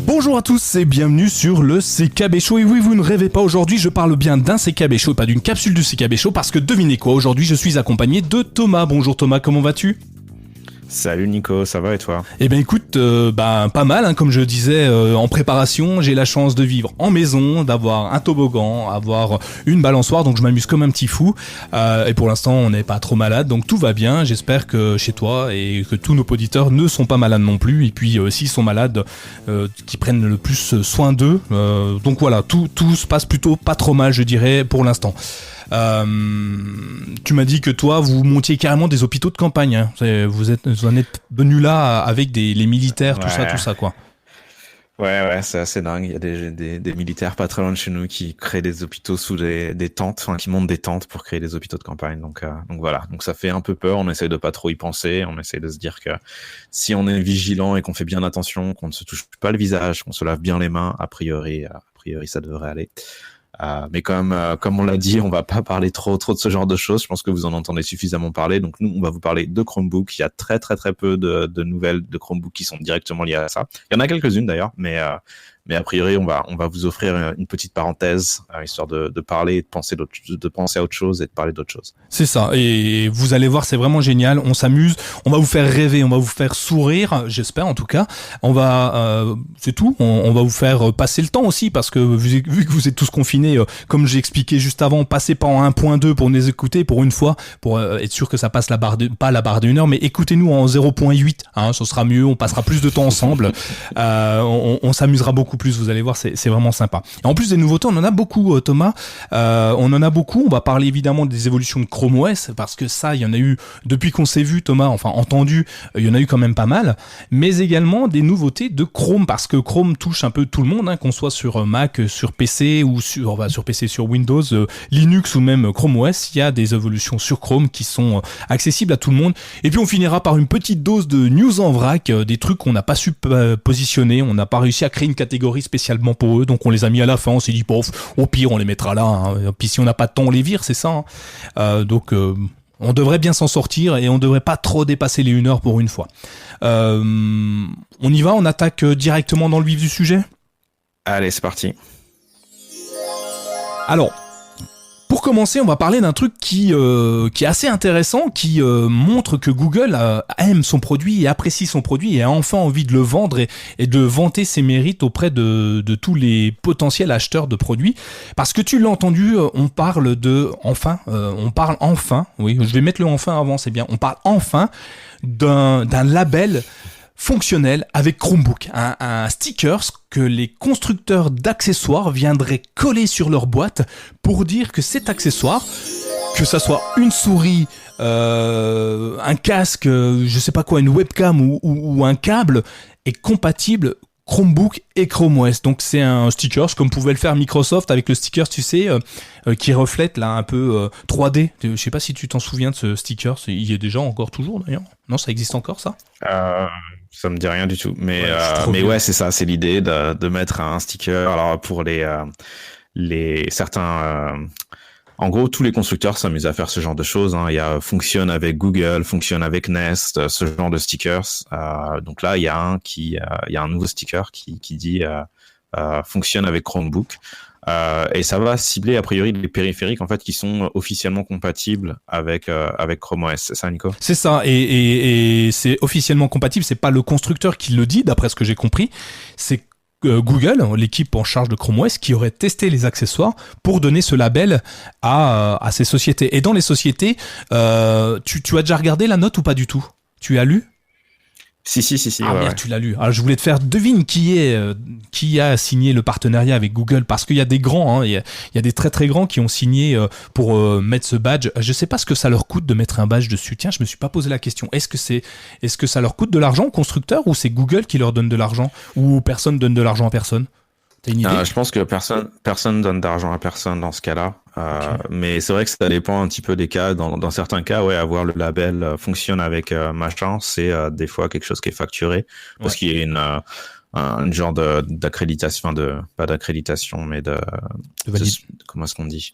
Bonjour à tous et bienvenue sur le CKB Show. Et oui, vous ne rêvez pas, aujourd'hui je parle bien d'un CKB Show et pas d'une capsule du CKB Show parce que devinez quoi, aujourd'hui je suis accompagné de Thomas. Bonjour Thomas, comment vas-tu ? Salut Nico, ça va et toi ? Eh ben écoute, pas mal, hein, comme je disais en préparation, j'ai la chance de vivre en maison, d'avoir un toboggan, avoir une balançoire, donc je m'amuse comme un petit fou. Et pour l'instant, on n'est pas trop malade, donc tout va bien. J'espère que chez toi et que tous nos auditeurs ne sont pas malades non plus. Et puis s'ils sont malades, qu'ils prennent le plus soin d'eux. Donc voilà, tout se passe plutôt pas trop mal, je dirais, pour l'instant. Tu m'as dit que toi, vous montiez carrément des hôpitaux de campagne. Hein. Vous en êtes venu là avec les militaires, tout ça, quoi. Ouais, c'est assez dingue. Il y a des militaires pas très loin de chez nous qui créent des hôpitaux sous des tentes, enfin qui montent des tentes pour créer des hôpitaux de campagne. Donc voilà. Donc ça fait un peu peur. On essaye de pas trop y penser. On essaye de se dire que si on est vigilant et qu'on fait bien attention, qu'on ne se touche pas le visage, qu'on se lave bien les mains, a priori ça devrait aller. Mais comme on l'a dit, on va pas parler trop de ce genre de choses. Je pense que vous en entendez suffisamment parler. Donc nous, on va vous parler de Chromebook. Il y a très peu de nouvelles de Chromebook qui sont directement liées à ça. Il y en a quelques-unes d'ailleurs, mais a priori, on va vous offrir une petite parenthèse histoire de parler, et de penser à autre chose et de parler d'autre chose. C'est ça. Et vous allez voir, c'est vraiment génial. On s'amuse. On va vous faire rêver. On va vous faire sourire. J'espère, en tout cas. C'est tout. On va vous faire passer le temps aussi parce que vu que vous êtes tous confinés, comme j'ai expliqué juste avant, passez pas en 1.2 pour nous écouter pour une fois, pour être sûr que ça passe pas la barre de 1 heure, mais écoutez-nous en 0.8. Hein, ce sera mieux. On passera plus de temps ensemble. On s'amusera beaucoup plus, vous allez voir, c'est vraiment sympa. Et en plus des nouveautés, on en a beaucoup, Thomas. On en a beaucoup. On va parler évidemment des évolutions de Chrome OS, parce que ça, il y en a eu depuis qu'on s'est vu, Thomas, enfin entendu, il y en a eu quand même pas mal. Mais également des nouveautés de Chrome, parce que Chrome touche un peu tout le monde, hein, qu'on soit sur Mac, sur PC ou sur PC, sur Windows, Linux ou même Chrome OS. Il y a des évolutions sur Chrome qui sont accessibles à tout le monde. Et puis on finira par une petite dose de news en vrac, des trucs qu'on n'a pas su positionner. On n'a pas réussi à créer une catégorie spécialement pour eux, donc on les a mis à la fin. On s'est dit, au pire on les mettra là, hein. Puis si on n'a pas de temps on les vire, c'est ça, hein. Donc on devrait bien s'en sortir et on devrait pas trop dépasser les 1 heure pour une fois. On y va, on attaque directement dans le vif du sujet. Allez, c'est parti. Alors, pour commencer, on va parler d'un truc qui est assez intéressant, qui montre que Google aime son produit et apprécie son produit et a enfin envie de le vendre et de vanter ses mérites auprès de tous les potentiels acheteurs de produits. Parce que tu l'as entendu, on parle enfin, oui, je vais mettre le enfin avant, c'est bien, on parle enfin d'un label fonctionnel avec Chromebook, un stickers que les constructeurs d'accessoires viendraient coller sur leur boîte pour dire que cet accessoire, que ça soit une souris, un casque, je sais pas quoi, une webcam ou un câble, est compatible Chromebook et Chrome OS. Donc c'est un stickers comme pouvait le faire Microsoft avec le stickers, tu sais, qui reflète là un peu 3D. Je sais pas si tu t'en souviens de ce stickers. Il y est déjà encore toujours d'ailleurs. Non, ça existe encore ça ? Ça me dit rien du tout, mais ouais, c'est ça, c'est l'idée de mettre un sticker. Alors pour les certains, en gros, tous les constructeurs s'amusent à faire ce genre de choses. Hein. Il y a fonctionne avec Google, fonctionne avec Nest, ce genre de stickers. Donc là, il y a un nouveau sticker qui dit fonctionne avec Chromebook. Et ça va cibler a priori les périphériques en fait qui sont officiellement compatibles avec Chrome OS. C'est ça, Nico ? C'est ça, et c'est officiellement compatible. C'est pas le constructeur qui le dit, d'après ce que j'ai compris. C'est Google, l'équipe en charge de Chrome OS, qui aurait testé les accessoires pour donner ce label à ces sociétés. Et dans les sociétés, tu as déjà regardé la note ou pas du tout ? Tu as lu ? Si. Ah merde, tu l'as lu. Alors je voulais te faire devine qui a signé le partenariat avec Google, parce qu'il y a des grands, hein, il y a des très très grands qui ont signé pour mettre ce badge. Je sais pas ce que ça leur coûte de mettre un badge dessus. Tiens, je me suis pas posé la question. Est-ce que ça leur coûte de l'argent au constructeur, ou c'est Google qui leur donne de l'argent, ou personne donne de l'argent à personne ? T'as une idée ? Je pense que personne donne d'argent à personne dans ce cas-là. Okay. Mais c'est vrai que ça dépend un petit peu des cas. Dans certains cas, ouais, avoir le label fonctionne avec machin, c'est des fois quelque chose qui est facturé, parce qu'il y a un genre d'accréditation, pas d'accréditation, mais comment est-ce qu'on dit ?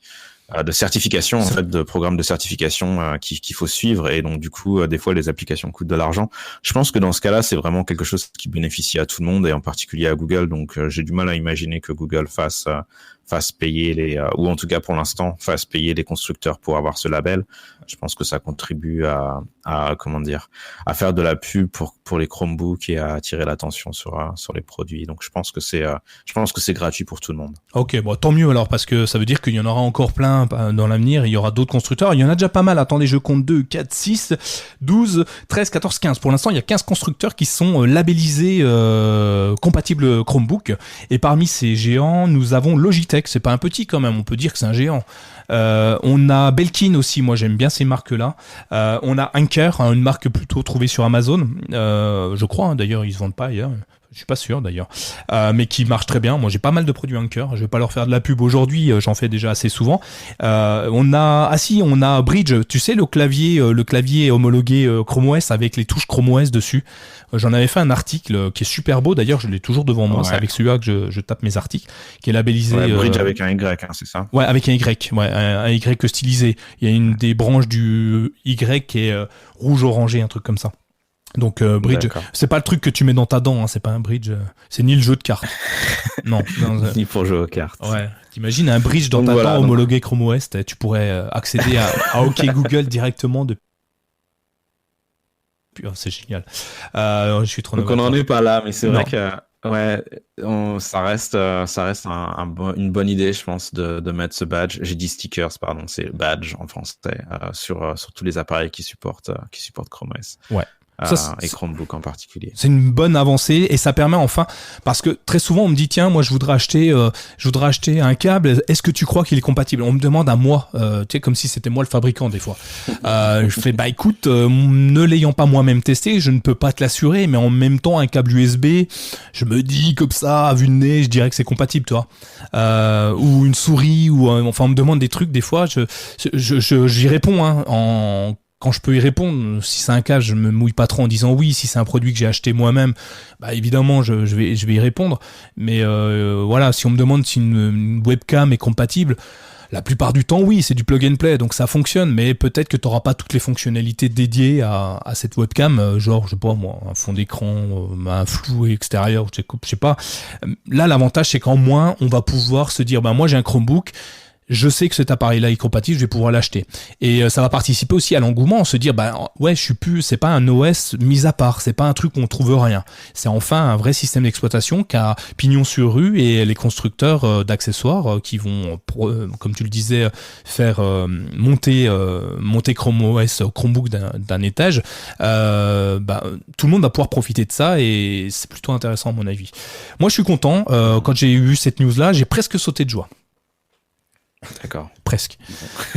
de certification, en fait, de programmes de certification qu'il faut suivre. Et donc, du coup, des fois, les applications coûtent de l'argent. Je pense que dans ce cas-là, c'est vraiment quelque chose qui bénéficie à tout le monde et en particulier à Google. Donc, j'ai du mal à imaginer que Google fasse payer ou en tout cas pour l'instant, fasse payer les constructeurs pour avoir ce label. Je pense que ça contribue à faire de la pub pour les Chromebooks et à attirer l'attention sur les produits. Donc, je pense que c'est gratuit pour tout le monde. Ok, bon, tant mieux alors, parce que ça veut dire qu'il y en aura encore plein dans l'avenir, il y aura d'autres constructeurs, il y en a déjà pas mal, attendez, je compte 2, 4, 6, 12, 13, 14, 15. Pour l'instant, il y a 15 constructeurs qui sont labellisés compatibles Chromebook, et parmi ces géants, nous avons Logitech, c'est pas un petit quand même, on peut dire que c'est un géant. On a Belkin aussi, moi j'aime bien ces marques-là. On a Anker, une marque plutôt trouvée sur Amazon, je crois, d'ailleurs ils se vendent pas ailleurs. Je suis pas sûr d'ailleurs, mais qui marche très bien. Moi, j'ai pas mal de produits Anker. Je vais pas leur faire de la pub aujourd'hui. J'en fais déjà assez souvent. On a Bridge. Tu sais le clavier homologué Chrome OS avec les touches Chrome OS dessus. J'en avais fait un article qui est super beau. D'ailleurs, je l'ai toujours devant moi. Ouais. C'est avec celui-là que je tape mes articles, qui est labellisé. Ouais, Bridge avec un Y, c'est ça. Ouais, avec un Y. Ouais, un Y stylisé. Il y a une des branches du Y qui est rouge orangé, un truc comme ça. Donc Bridge, d'accord. C'est pas le truc que tu mets dans ta dent, hein, c'est pas un Bridge, c'est ni le jeu de cartes. non, ni pour jouer aux cartes. Ouais. T'imagines un Bridge dans ta dent homologué Chrome OS, tu pourrais accéder à OK Google directement de. Oh, c'est génial. Je suis trop. Donc on n'en est pas là, mais c'est vrai que ça reste une bonne idée, je pense, de mettre ce badge. J'ai dit stickers, pardon, c'est badge en français sur tous les appareils qui supportent Chrome OS. Ouais. Et Chromebook en particulier. C'est une bonne avancée et ça permet enfin, parce que très souvent on me dit tiens, moi je voudrais acheter un câble, est-ce que tu crois qu'il est compatible? On me demande à moi, tu sais, comme si c'était moi le fabricant des fois. Je fais bah écoute, ne l'ayant pas moi-même testé, je ne peux pas te l'assurer, mais en même temps un câble USB, je me dis comme ça à vue de nez, je dirais que c'est compatible, tu vois. Ou une souris, ou enfin on me demande des trucs des fois, j'y réponds quand je peux y répondre. Si c'est un cas, je me mouille pas trop en disant oui. Si c'est un produit que j'ai acheté moi-même, bah évidemment je vais y répondre. Mais voilà, si on me demande si une webcam est compatible, la plupart du temps oui, c'est du plug and play, donc ça fonctionne. Mais peut-être que t'auras pas toutes les fonctionnalités dédiées à cette webcam, genre je sais pas moi, un fond d'écran, un flou extérieur, je sais pas. Là l'avantage c'est qu'en moins on va pouvoir se dire bah moi j'ai un Chromebook. Je sais que cet appareil-là est compatible, je vais pouvoir l'acheter. Et ça va participer aussi à l'engouement, se dire, bah ouais, c'est pas un OS mis à part, c'est pas un truc où on trouve rien. C'est enfin un vrai système d'exploitation qui a pignon sur rue, et les constructeurs d'accessoires qui vont, comme tu le disais, faire monter Chrome OS, Chromebook d'un étage, tout le monde va pouvoir profiter de ça, et c'est plutôt intéressant à mon avis. Moi, je suis content. Quand j'ai eu cette news-là, j'ai presque sauté de joie. D'accord. Presque.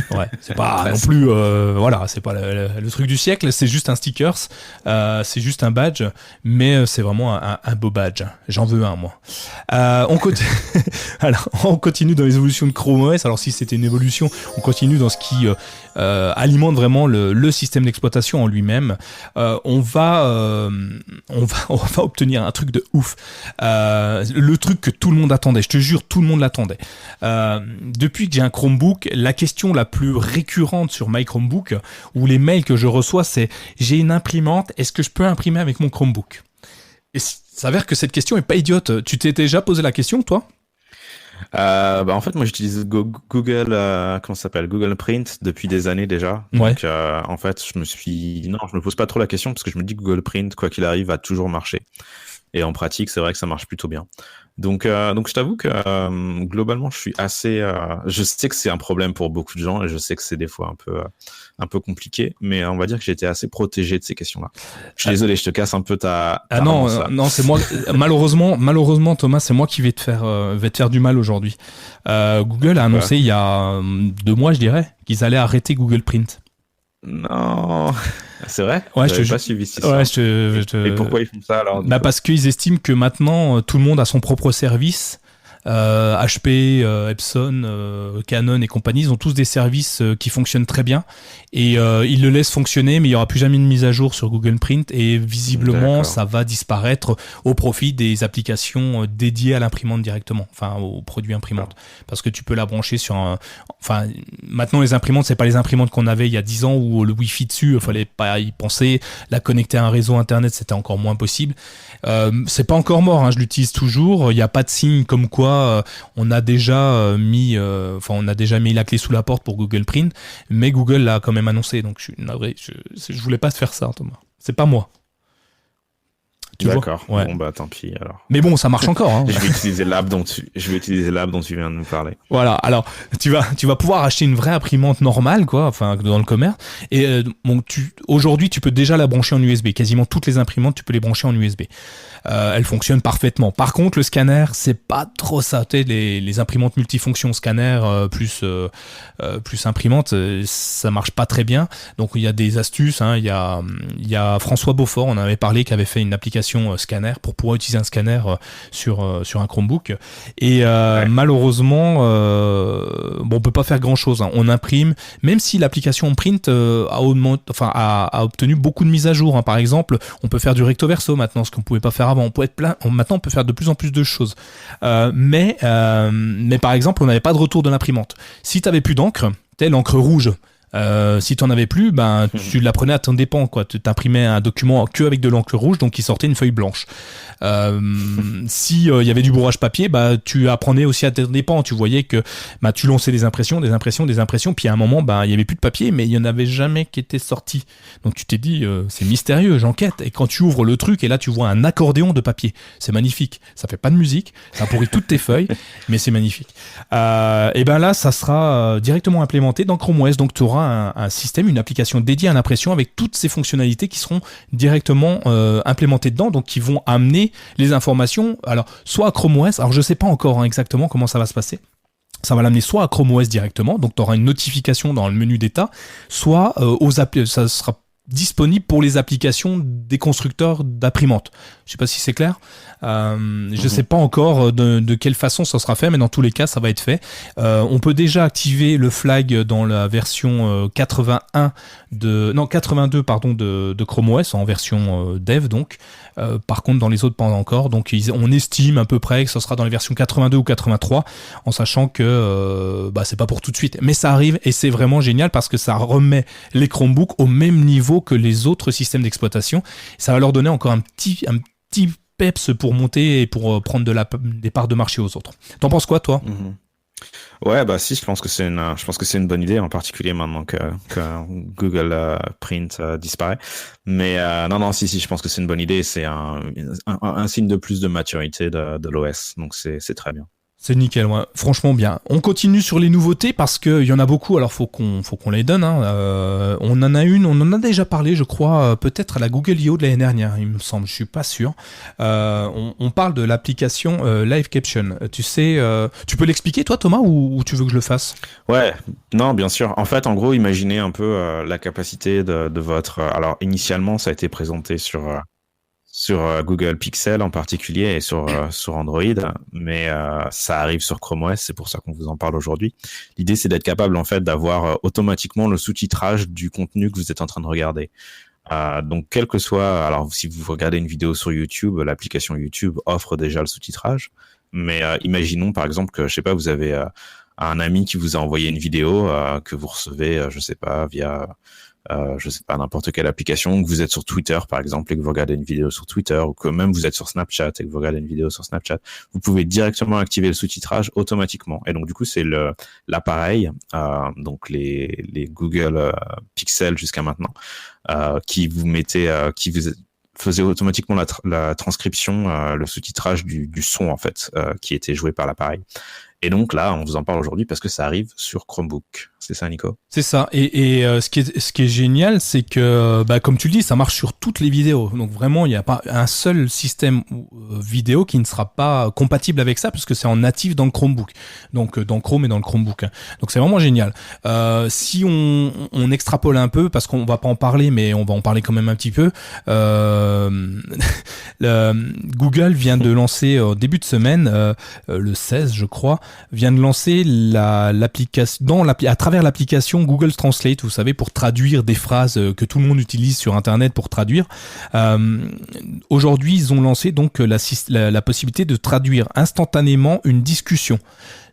Ouais, c'est pas non plus voilà, c'est pas le truc du siècle, c'est juste un stickers, c'est juste un badge, mais c'est vraiment un beau badge. J'en veux un moi. On continue dans l'évolution de Chrome OS. Alors si c'était une évolution, on continue dans ce qui alimente vraiment le système d'exploitation en lui-même. On va obtenir un truc de ouf. Le truc que tout le monde attendait, je te jure, tout le monde l'attendait. Depuis que j'ai un Chromebook, la question la plus récurrente sur My Chromebook, ou les mails que je reçois, c'est j'ai une imprimante, est-ce que je peux imprimer avec mon Chromebook? Et il s'avère que cette question est pas idiote. Tu t'es déjà posé la question, toi? En fait, moi j'utilise Google, comment ça s'appelle, Google Print depuis des années déjà. Donc en fait, je me pose pas trop la question, parce que je me dis que Google Print, quoi qu'il arrive, va toujours marcher. Et en pratique, c'est vrai que ça marche plutôt bien. Donc je t'avoue que globalement, je suis assez. Je sais que c'est un problème pour beaucoup de gens, et je sais que c'est des fois un peu compliqué, mais on va dire que j'ai été assez protégé de ces questions-là. Je suis désolé, je te casse un peu ta. Non, c'est moi. malheureusement, Thomas, c'est moi qui vais te faire du mal aujourd'hui. Google a annoncé il y a 2 mois, je dirais, qu'ils allaient arrêter Google Print. Non, c'est vrai? Ouais, je pas suivi ça. Ouais, Et pourquoi ils font ça alors? Parce qu'ils estiment que maintenant tout le monde a son propre service HP, Epson, Canon et compagnie, ils ont tous des services qui fonctionnent très bien et ils le laissent fonctionner, mais il y aura plus jamais de mise à jour sur Google Print et visiblement ça va disparaître au profit des applications dédiées à l'imprimante directement, enfin au produit imprimante, parce que tu peux la brancher sur enfin maintenant les imprimantes, c'est pas les imprimantes qu'on avait il y a 10 ans où le Wi-Fi dessus, il fallait pas y penser, la connecter à un réseau internet c'était encore moins possible. C'est pas encore mort, hein, je l'utilise toujours, il n'y a pas de signe comme quoi on a déjà mis la clé sous la porte pour Google Print, mais Google l'a quand même annoncé, donc je suis navré, je voulais pas te faire ça, Thomas. C'est pas moi. D'accord. Ouais. Bon bah tant pis alors. Mais bon, ça marche encore. Hein. Je vais utiliser l'app dont tu viens de nous parler. Voilà. Alors, tu vas pouvoir acheter une vraie imprimante normale, quoi, enfin dans le commerce. Et aujourd'hui, tu peux déjà la brancher en USB. Quasiment toutes les imprimantes, tu peux les brancher en USB. Elle fonctionne parfaitement. Par contre, le scanner, c'est pas trop ça. Tu sais, les imprimantes multifonctions, scanner plus imprimante, ça marche pas très bien. Donc il y a des astuces. Hein. Il y a François Beaufort, on en avait parlé, qui avait fait une application scanner pour pouvoir utiliser un scanner sur un Chromebook. Et malheureusement, on peut pas faire grand chose. Hein. On imprime, même si l'application Print a obtenu beaucoup de mises à jour. Hein. Par exemple, on peut faire du recto verso maintenant, ce qu'on pouvait pas faire avant. Maintenant, on peut faire de plus en plus de choses. Mais par exemple, on n'avait pas de retour de l'imprimante. Si tu avais plus d'encre, l'encre rouge. Si tu en avais plus, tu la prenais à ton dépens, quoi. Tu imprimais un document que avec de l'encre rouge, donc il sortait une feuille blanche. Si il y avait du bourrage papier, tu apprenais aussi à ton dépens. Tu voyais que tu lançais des impressions, puis à un moment, il y avait plus de papier, mais il y en avait jamais qui était sorti. Donc tu t'es dit, c'est mystérieux, j'enquête. Et quand tu ouvres le truc, et là tu vois un accordéon de papier, c'est magnifique. Ça fait pas de musique, ça pourrit toutes tes feuilles, mais c'est magnifique. Et là, ça sera directement implémenté dans Chrome OS, donc tu auras un système, une application dédiée à l'impression avec toutes ces fonctionnalités qui seront directement implémentées dedans, donc qui vont amener les informations, alors soit à Chrome OS, alors je sais pas encore exactement comment ça va se passer. Ça va l'amener soit à Chrome OS directement, donc tu auras une notification dans le menu d'état, soit ça sera disponible pour les applications des constructeurs d'imprimantes. Je sais pas si c'est clair. Je sais pas encore de quelle façon ça sera fait, mais dans tous les cas, ça va être fait. On peut déjà activer le flag dans la version 82 de Chrome OS en version dev donc. Par contre, dans les autres, pas encore. Donc, on estime à peu près que ça sera dans les versions 82 ou 83, en sachant que c'est pas pour tout de suite. Mais ça arrive et c'est vraiment génial parce que ça remet les Chromebooks au même niveau que les autres systèmes d'exploitation. Ça va leur donner encore un petit peps pour monter et pour prendre des parts de marché aux autres. T'en penses quoi, toi ? Ouais, si, je pense que c'est une bonne idée, en particulier maintenant que Google Print disparaît. Mais non, si, je pense que c'est une bonne idée. C'est un signe de plus de maturité de l'OS, donc c'est très bien. C'est nickel, ouais. Franchement bien. On continue sur les nouveautés parce qu'il y en a beaucoup, alors faut qu'on les donne. Hein. On en a déjà parlé, je crois, peut-être à la Google I.O. de l'année dernière, il me semble, je suis pas sûr. On parle de l'application Live Caption. Tu sais, tu peux l'expliquer toi, Thomas, ou tu veux que je le fasse ? Ouais, non, bien sûr. En fait, en gros, imaginez un peu la capacité de votre... Alors, initialement, ça a été présenté sur Google Pixel en particulier et sur Android, mais ça arrive sur Chrome OS, c'est pour ça qu'on vous en parle aujourd'hui. L'idée, c'est d'être capable en fait d'avoir automatiquement le sous-titrage du contenu que vous êtes en train de regarder. Donc quel que soit, alors si vous regardez une vidéo sur YouTube, l'application YouTube offre déjà le sous-titrage, mais imaginons par exemple que je sais pas, vous avez un ami qui vous a envoyé une vidéo que vous recevez, je sais pas, via n'importe quelle application, que vous êtes sur Twitter par exemple et que vous regardez une vidéo sur Twitter, ou que même vous êtes sur Snapchat et que vous regardez une vidéo sur Snapchat, vous pouvez directement activer le sous-titrage automatiquement. Et donc du coup c'est l'appareil, donc les Google Pixel jusqu'à maintenant, qui vous faisait automatiquement la transcription, le sous-titrage du son en fait, qui était joué par l'appareil. Et donc là, on vous en parle aujourd'hui parce que ça arrive sur Chromebook. C'est ça, Nico? C'est ça. Et ce qui est génial, c'est que, comme tu le dis, ça marche sur toutes les vidéos. Donc vraiment, il n'y a pas un seul système vidéo qui ne sera pas compatible avec ça, parce que c'est en natif dans le Chromebook. Donc dans Chrome et dans le Chromebook. Donc c'est vraiment génial. Si on extrapole un peu, parce qu'on va pas en parler, mais on va en parler quand même un petit peu. Google vient de lancer au début de semaine, le 16, je crois, vient de lancer l'application à travers l'application Google Translate, vous savez, pour traduire des phrases que tout le monde utilise sur Internet pour traduire. Aujourd'hui, ils ont lancé donc la possibilité de traduire instantanément une discussion.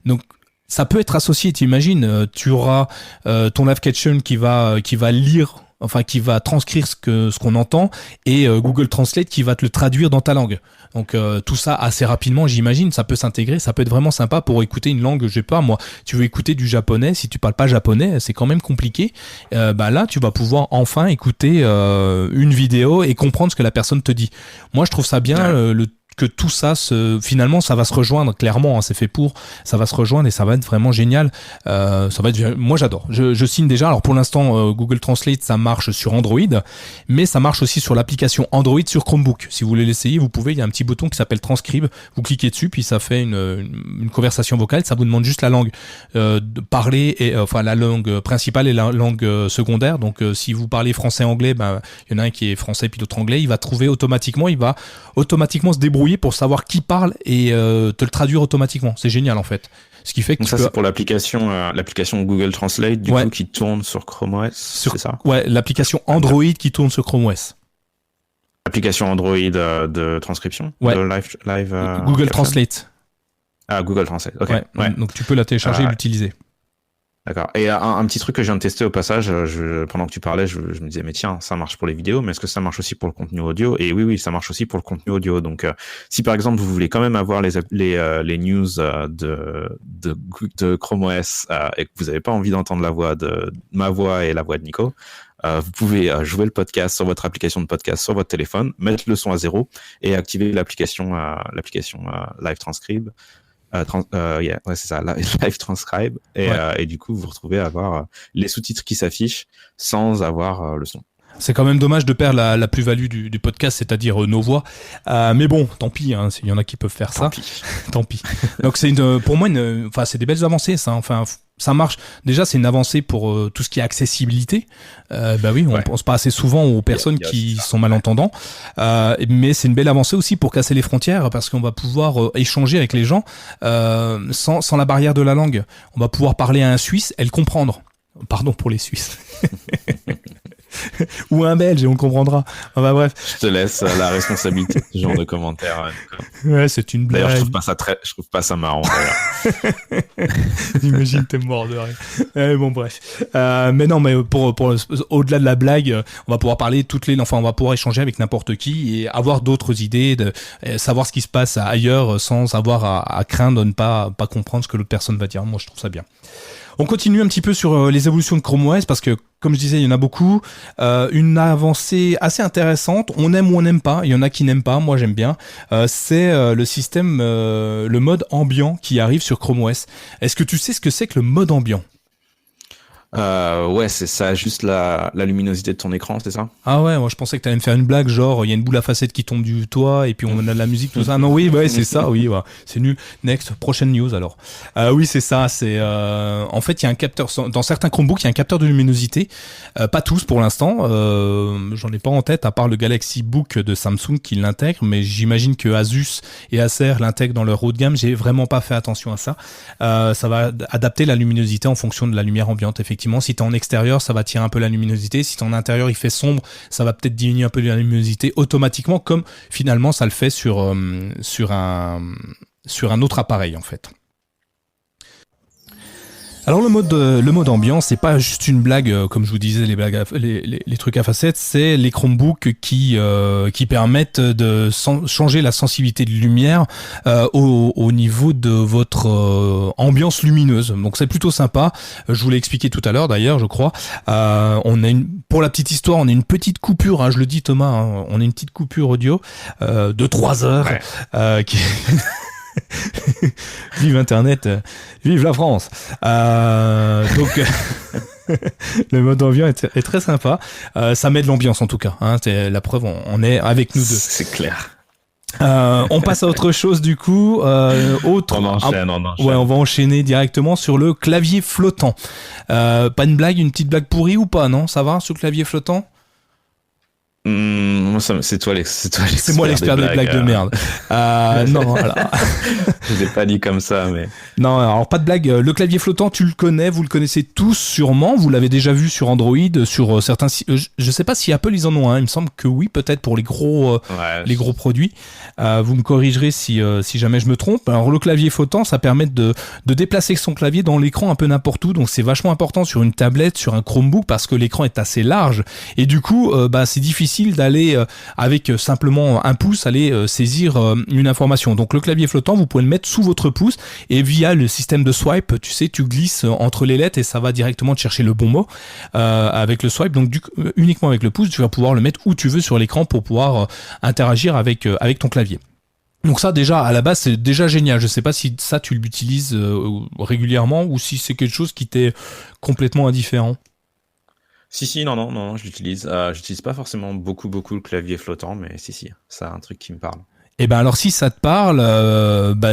Donc, ça peut être associé, tu imagines, tu auras ton live caption qui va lire, enfin qui va transcrire ce qu'on entend, et Google Translate qui va te le traduire dans ta langue. Donc tout ça assez rapidement, j'imagine, ça peut s'intégrer, ça peut être vraiment sympa pour écouter une langue, je sais pas moi, tu veux écouter du japonais, si tu parles pas japonais, c'est quand même compliqué. Là, tu vas pouvoir enfin écouter une vidéo et comprendre ce que la personne te dit. Moi, je trouve ça bien, que tout ça finalement ça va se rejoindre clairement, hein, c'est fait pour, ça va se rejoindre et ça va être vraiment génial. Moi j'adore, je signe déjà. Alors pour l'instant Google Translate ça marche sur Android, mais ça marche aussi sur l'application Android sur Chromebook. Si vous voulez l'essayer, vous pouvez, il y a un petit bouton qui s'appelle Transcribe, vous cliquez dessus puis ça fait une conversation vocale, ça vous demande juste la langue de parler, et enfin la langue principale et la langue secondaire. Donc si vous parlez français-anglais, il y en a un qui est français puis l'autre anglais, il va automatiquement se débrouiller pour savoir qui parle et te le traduire automatiquement. C'est génial en fait. Ce qui fait que donc c'est pour l'application Google Translate du coup qui tourne sur Chrome OS, c'est ça? Ouais, l'application Android qui tourne sur Chrome OS. Application Android de transcription, de live Google Translate. Ah, Google Translate. OK. Ouais. Donc tu peux la télécharger et l'utiliser. D'accord. Et un petit truc que je viens de tester au passage, pendant que tu parlais, je me disais, mais tiens, ça marche pour les vidéos, mais est-ce que ça march aussi pour le contenu audio? Et oui, ça marche aussi pour le contenu audio. Donc, si par exemple, vous voulez quand même avoir les news de Chrome OS et que vous n'avez pas envie d'entendre la voix de ma voix et la voix de Nico, vous pouvez jouer le podcast sur votre application de podcast sur votre téléphone, mettre le son à 0 et activer l'application Live Transcribe. C'est ça, Live Transcribe, et du coup vous retrouvez à avoir les sous-titres qui s'affichent sans avoir le son. C'est quand même dommage de perdre la plus-value du podcast, c'est-à-dire nos voix. Mais bon, tant pis, hein, il y en a qui peuvent faire ça. Tant pis. Donc pour moi, c'est des belles avancées, ça. Enfin, ça marche. Déjà, c'est une avancée pour tout ce qui est accessibilité. On pense pas assez souvent aux personnes qui sont malentendants. Mais c'est une belle avancée aussi pour casser les frontières, parce qu'on va pouvoir échanger avec les gens sans la barrière de la langue. On va pouvoir parler à un Suisse et le comprendre. Pardon pour les Suisses. Ou un Belge, et on comprendra. Bref. Je te laisse la responsabilité de ce genre de commentaires. Ouais, c'est une blague. D'ailleurs, je trouve pas ça marrant. Imagine, t'es mort de rire. Bon, bref. Mais non, mais pour au-delà de la blague, on va pouvoir parler on va pouvoir échanger avec n'importe qui et avoir d'autres idées, savoir ce qui se passe ailleurs sans avoir à craindre de ne pas comprendre ce que l'autre personne va dire. Moi, je trouve ça bien. On continue un petit peu sur les évolutions de Chrome OS parce que, comme je disais, il y en a beaucoup. Une avancée assez intéressante. On aime ou on n'aime pas. Il y en a qui n'aiment pas. Moi, j'aime bien. C'est le système, le mode ambiant qui arrive sur Chrome OS. Est-ce que tu sais ce que c'est que le mode ambiant ? Ouais, c'est ça, juste la luminosité de ton écran, c'est ça? Ah ouais, moi je pensais que t'allais me faire une blague, genre il y a une boule à facettes qui tombe du toit et puis on a de la musique, tout ça. Non, oui, ouais, c'est ça, oui, ouais. C'est nul. Next, prochaine news alors. Oui, c'est ça, c'est en fait il y a un capteur dans certains Chromebooks, il y a un capteur de luminosité, pas tous pour l'instant. J'en ai pas en tête à part le Galaxy Book de Samsung qui l'intègre, mais j'imagine que Asus et Acer l'intègrent dans leur haut de gamme. J'ai vraiment pas fait attention à ça. Ça va adapter la luminosité en fonction de la lumière ambiante, effectivement. Si t'es en extérieur, ça va tirer un peu la luminosité. Si t'es en intérieur, il fait sombre, ça va peut-être diminuer un peu la luminosité automatiquement, comme finalement ça le fait sur un autre appareil en fait. Alors le mode ambiant, c'est pas juste une blague, comme je vous disais, les trucs à facettes, c'est les Chromebooks qui permettent de changer la sensibilité de lumière au niveau de votre ambiance lumineuse. Donc c'est plutôt sympa. Je vous l'ai expliqué tout à l'heure d'ailleurs, je crois. Pour la petite histoire, on a une petite coupure, hein, je le dis Thomas, hein, on a une petite coupure audio de 3 heures qui Vive Internet, vive la France. Donc le mode ambiant est très sympa. Ça met de l'ambiance en tout cas. Hein, c'est la preuve, on est avec nous deux. C'est clair. On passe à autre chose du coup. On enchaîne. Ouais, on va enchaîner directement sur le clavier flottant. Pas une blague, une petite blague pourrie ou pas, non? Ça va sur le clavier flottant? C'est toi l'expert. C'est moi l'expert des blagues de merde. Non, alors... Je l'ai pas dit comme ça, mais... Non, alors pas de blague. Le clavier flottant, tu le connais, vous le connaissez tous sûrement. Vous l'avez déjà vu sur Android, sur certains... Je sais pas si Apple, ils en ont un. Il me semble que oui, peut-être pour les gros produits. Vous me corrigerez si jamais je me trompe. Alors le clavier flottant, ça permet de déplacer son clavier dans l'écran un peu n'importe où. Donc c'est vachement important sur une tablette, sur un Chromebook, parce que l'écran est assez large. Et du coup, c'est difficile d'aller avec simplement un pouce aller saisir une information. Donc le clavier flottant, vous pouvez le mettre sous votre pouce et via le système de swipe, tu sais, tu glisses entre les lettres et ça va directement te chercher le bon mot avec le swipe. Donc uniquement avec le pouce, tu vas pouvoir le mettre où tu veux sur l'écran pour pouvoir interagir avec ton clavier. Donc ça déjà à la base c'est déjà génial. Je sais pas si ça tu l'utilises régulièrement ou si c'est quelque chose qui t'est complètement indifférent. Si, non, je l'utilise. J'utilise pas forcément beaucoup le clavier flottant, mais si, c'est un truc qui me parle. Et ben alors si ça te parle,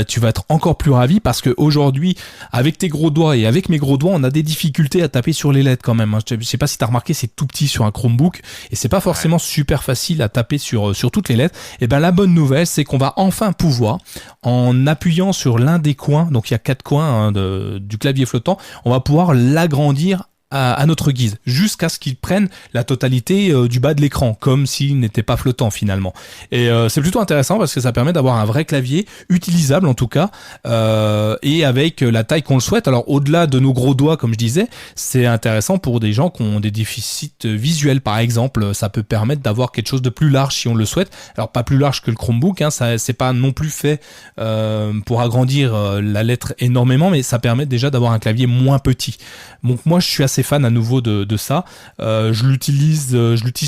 tu vas être encore plus ravi parce que aujourd'hui, avec tes gros doigts et avec mes gros doigts, on a des difficultés à taper sur les lettres quand même. Je sais pas si t'as remarqué, c'est tout petit sur un Chromebook et c'est pas forcément super facile à taper sur toutes les lettres. Et ben la bonne nouvelle, c'est qu'on va enfin pouvoir, en appuyant sur l'un des coins, donc il y a 4 coins du clavier flottant, on va pouvoir l'agrandir à notre guise, jusqu'à ce qu'il prenne la totalité du bas de l'écran, comme s'il n'était pas flottant finalement. Et c'est plutôt intéressant parce que ça permet d'avoir un vrai clavier, utilisable en tout cas, et avec la taille qu'on le souhaite. Alors au-delà de nos gros doigts, comme je disais, c'est intéressant pour des gens qui ont des déficits visuels par exemple. Ça peut permettre d'avoir quelque chose de plus large si on le souhaite. Alors pas plus large que le Chromebook, hein, ça c'est pas non plus fait pour agrandir la lettre énormément, mais ça permet déjà d'avoir un clavier moins petit. Donc moi je suis assez fan à nouveau de ça. Je l'utilise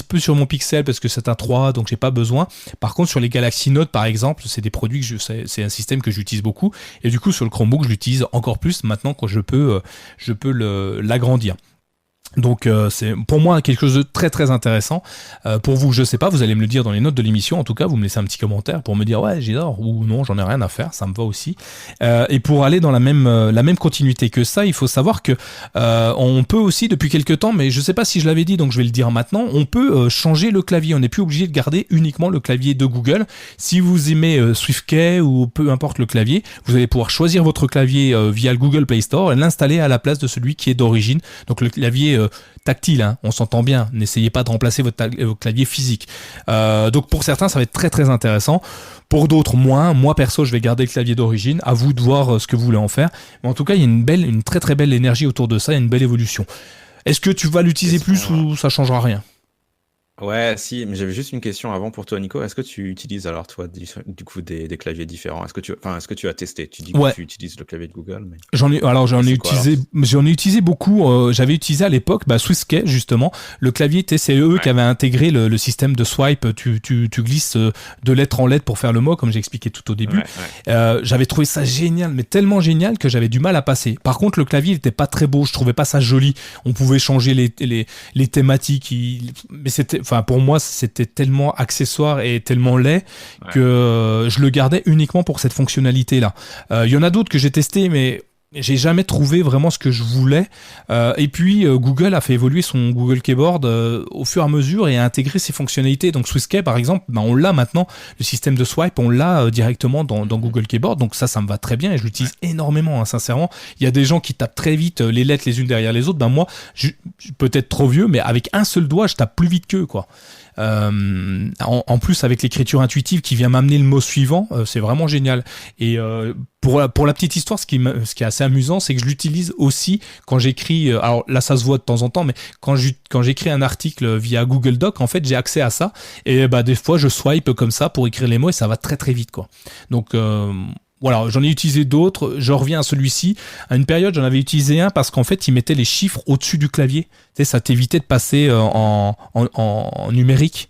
peu sur mon Pixel parce que c'est un 3, donc j'ai pas besoin. Par contre sur les Galaxy Note par exemple, c'est des produits c'est un système que j'utilise beaucoup et du coup sur le Chromebook je l'utilise encore plus maintenant quand je peux l'agrandir. Donc c'est pour moi quelque chose de très très intéressant. Pour vous, je sais pas, vous allez me le dire dans les notes de l'émission. En tout cas, vous me laissez un petit commentaire pour me dire ouais j'adore ou non, j'en ai rien à faire, ça me va aussi. Et pour aller dans la même continuité que ça, il faut savoir que on peut aussi depuis quelques temps, mais je sais pas si je l'avais dit, donc je vais le dire maintenant, on peut changer le clavier. On n'est plus obligé de garder uniquement le clavier de Google. Si vous aimez SwiftKey ou peu importe le clavier, vous allez pouvoir choisir votre clavier via le Google Play Store et l'installer à la place de celui qui est d'origine. Donc le clavier tactile, hein, on s'entend bien, n'essayez pas de remplacer votre clavier physique. Donc pour certains ça va être très très intéressant, pour d'autres moins. Moi perso je vais garder le clavier d'origine, à vous de voir ce que vous voulez en faire, mais en tout cas il y a une très très belle énergie autour de ça, il y a une belle évolution. Est-ce que tu vas l'utiliser plus ou ça changera rien? Ouais, si, mais j'avais juste une question avant pour toi, Nico. Est-ce que tu utilises alors, toi, du coup, des claviers différents? Est-ce que tu as testé? Tu dis que tu utilises le clavier de Google, mais... J'en ai utilisé beaucoup. J'avais utilisé à l'époque, SwiftKey, justement. Le clavier TCE qui avait intégré le système de swipe. Tu glisses de lettre en lettre pour faire le mot, comme j'ai expliqué tout au début. J'avais trouvé ça génial, mais tellement génial que j'avais du mal à passer. Par contre, le clavier, il était pas très beau. Je trouvais pas ça joli. On pouvait changer les thématiques. Mais pour moi, c'était tellement accessoire et tellement laid que je le gardais uniquement pour cette fonctionnalité-là. Il y en a d'autres que j'ai testé, mais j'ai jamais trouvé vraiment ce que je voulais. Et puis, Google a fait évoluer son Google Keyboard au fur et à mesure et a intégré ses fonctionnalités. Donc, SwiftKey, par exemple, on l'a maintenant. Le système de swipe, on l'a directement dans Google Keyboard. Donc ça me va très bien et je l'utilise énormément, hein, sincèrement. Il y a des gens qui tapent très vite les lettres les unes derrière les autres. Moi, je suis peut-être trop vieux, mais avec un seul doigt, je tape plus vite qu'eux, quoi. En plus avec l'écriture intuitive qui vient m'amener le mot suivant, c'est vraiment génial. Et pour la petite histoire, ce qui est assez amusant, c'est que je l'utilise aussi quand j'écris, alors là ça se voit de temps en temps, mais quand j'écris un article via Google Doc, en fait j'ai accès à ça et des fois je swipe comme ça pour écrire les mots et ça va très très vite, quoi. Donc voilà, j'en ai utilisé d'autres, je reviens à celui-ci. À une période, j'en avais utilisé un parce qu'en fait, il mettait les chiffres au-dessus du clavier. Tu sais, ça t'évitait de passer en numérique,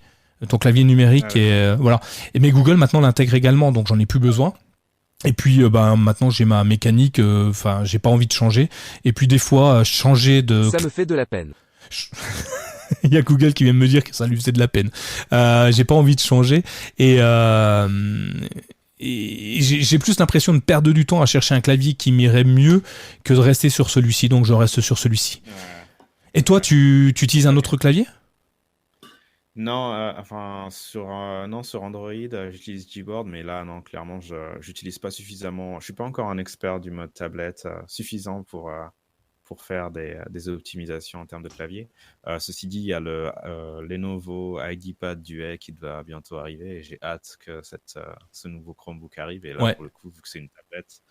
ton clavier numérique. Voilà. Mais Google, maintenant, l'intègre également, donc j'en ai plus besoin. Et puis maintenant j'ai ma mécanique, enfin j'ai pas envie de changer. Et puis des fois changer de... Ça me fait de la peine. Il y a Google qui vient me dire que ça lui faisait de la peine. J'ai pas envie de changer et j'ai plus l'impression de perdre du temps à chercher un clavier qui m'irait mieux que de rester sur celui-ci. Donc je reste sur celui-ci. Et toi, tu utilises un autre clavier? Non, non, sur Android, j'utilise Gboard, mais là, non, clairement, j'utilise pas suffisamment. Je suis pas encore un expert du mode tablette suffisant pour faire des optimisations en termes de clavier. Ceci dit, il y a le Lenovo IdeaPad Duet qui va bientôt arriver et j'ai hâte que ce nouveau Chromebook arrive. Et là, Ouais. pour le coup, vu que c'est une tablette,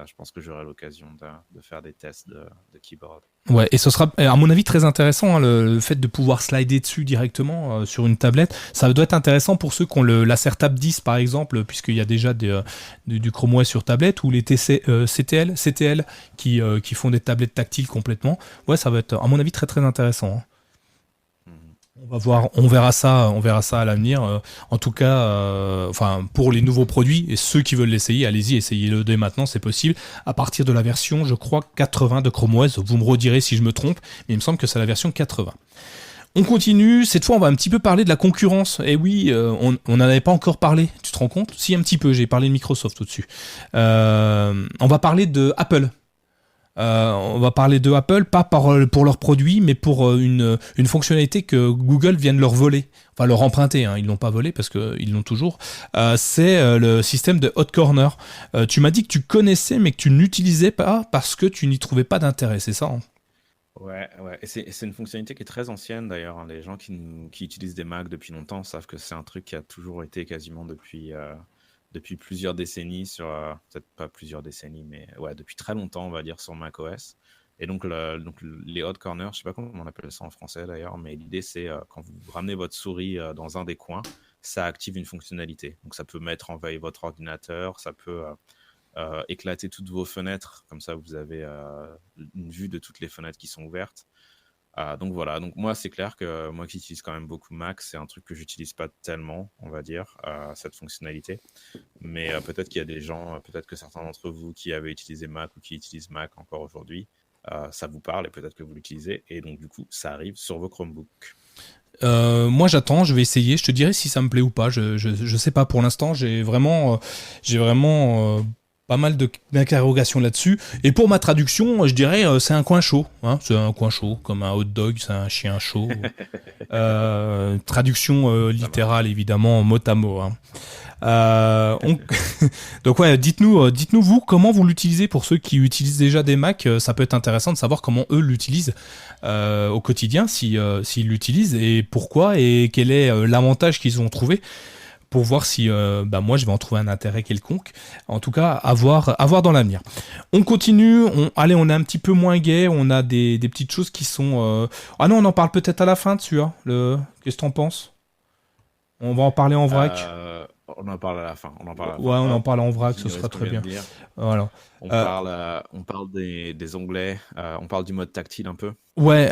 je pense que j'aurai l'occasion de faire des tests de keyboard. Ouais, et ce sera, à mon avis, très intéressant, hein, le fait de pouvoir slider dessus directement sur une tablette. Ça doit être intéressant pour ceux qui ont l'Acer Tab 10, par exemple, puisqu'il y a déjà du Chrome OS sur tablette, ou les CTL qui font des tablettes tactiles complètement. Ouais, ça va être, à mon avis, très très intéressant. Hein. On va voir, on verra ça à l'avenir. En tout cas, pour les nouveaux produits et ceux qui veulent l'essayer, allez-y, essayez-le dès maintenant, c'est possible. À partir de la version, je crois 80 de Chrome OS, vous me redirez si je me trompe, mais il me semble que c'est la version 80. On continue, cette fois on va un petit peu parler de la concurrence. Et oui, on n'en avait pas encore parlé, tu te rends compte? Si, un petit peu, j'ai parlé de Microsoft au-dessus. On va parler de Apple. On va parler de Apple, pas pour leurs produits, mais pour une fonctionnalité que Google vient de leur voler, enfin leur emprunter, hein. Ils l'ont pas volé parce qu'ils l'ont toujours. C'est le système de Hot Corner. Tu m'as dit que tu connaissais, mais que tu n'utilisais pas parce que tu n'y trouvais pas d'intérêt, c'est ça, hein? Ouais, ouais. Et c'est une fonctionnalité qui est très ancienne d'ailleurs, hein. Les gens qui utilisent des Mac depuis longtemps savent que c'est un truc qui a toujours été quasiment depuis plusieurs décennies peut-être pas plusieurs décennies, mais ouais, depuis très longtemps, on va dire, sur macOS. Et donc, les hot corners, je sais pas comment on appelle ça en français d'ailleurs, mais l'idée c'est quand vous ramenez votre souris dans un des coins, ça active une fonctionnalité. Donc, ça peut mettre en veille votre ordinateur, ça peut éclater toutes vos fenêtres, comme ça vous avez une vue de toutes les fenêtres qui sont ouvertes. Donc voilà, donc moi c'est clair que moi qui utilise quand même beaucoup Mac, c'est un truc que j'utilise pas tellement, on va dire, cette fonctionnalité. Mais peut-être qu'il y a des gens, peut-être que certains d'entre vous qui avaient utilisé Mac ou qui utilisent Mac encore aujourd'hui, ça vous parle et peut-être que vous l'utilisez. Et donc du coup, ça arrive sur vos Chromebooks. Moi j'attends, je vais essayer, je te dirai si ça me plaît ou pas, je sais pas pour l'instant, j'ai vraiment pas mal d'interrogations là-dessus. Et pour ma traduction, je dirais c'est un coin chaud, hein, c'est un coin chaud, comme un hot dog, c'est un chien chaud. Traduction littérale évidemment, mot à mot. Hein. Donc ouais, dites-nous vous comment vous l'utilisez pour ceux qui utilisent déjà des Mac. Ça peut être intéressant de savoir comment eux l'utilisent au quotidien, s'ils l'utilisent et pourquoi et quel est l'avantage qu'ils ont trouvé pour voir si moi je vais en trouver un intérêt quelconque. En tout cas, à voir dans l'avenir. On continue, on est un petit peu moins gai, on a des petites choses qui sont... Ah non, on en parle peut-être à la fin dessus. Hein, qu'est-ce que t'en penses? On va en parler en vrac. On en parle à la fin. Ouais, on en parle en vrac, ce sera très bien. Voilà. On parle des onglets, on parle du mode tactile un peu. Ouais,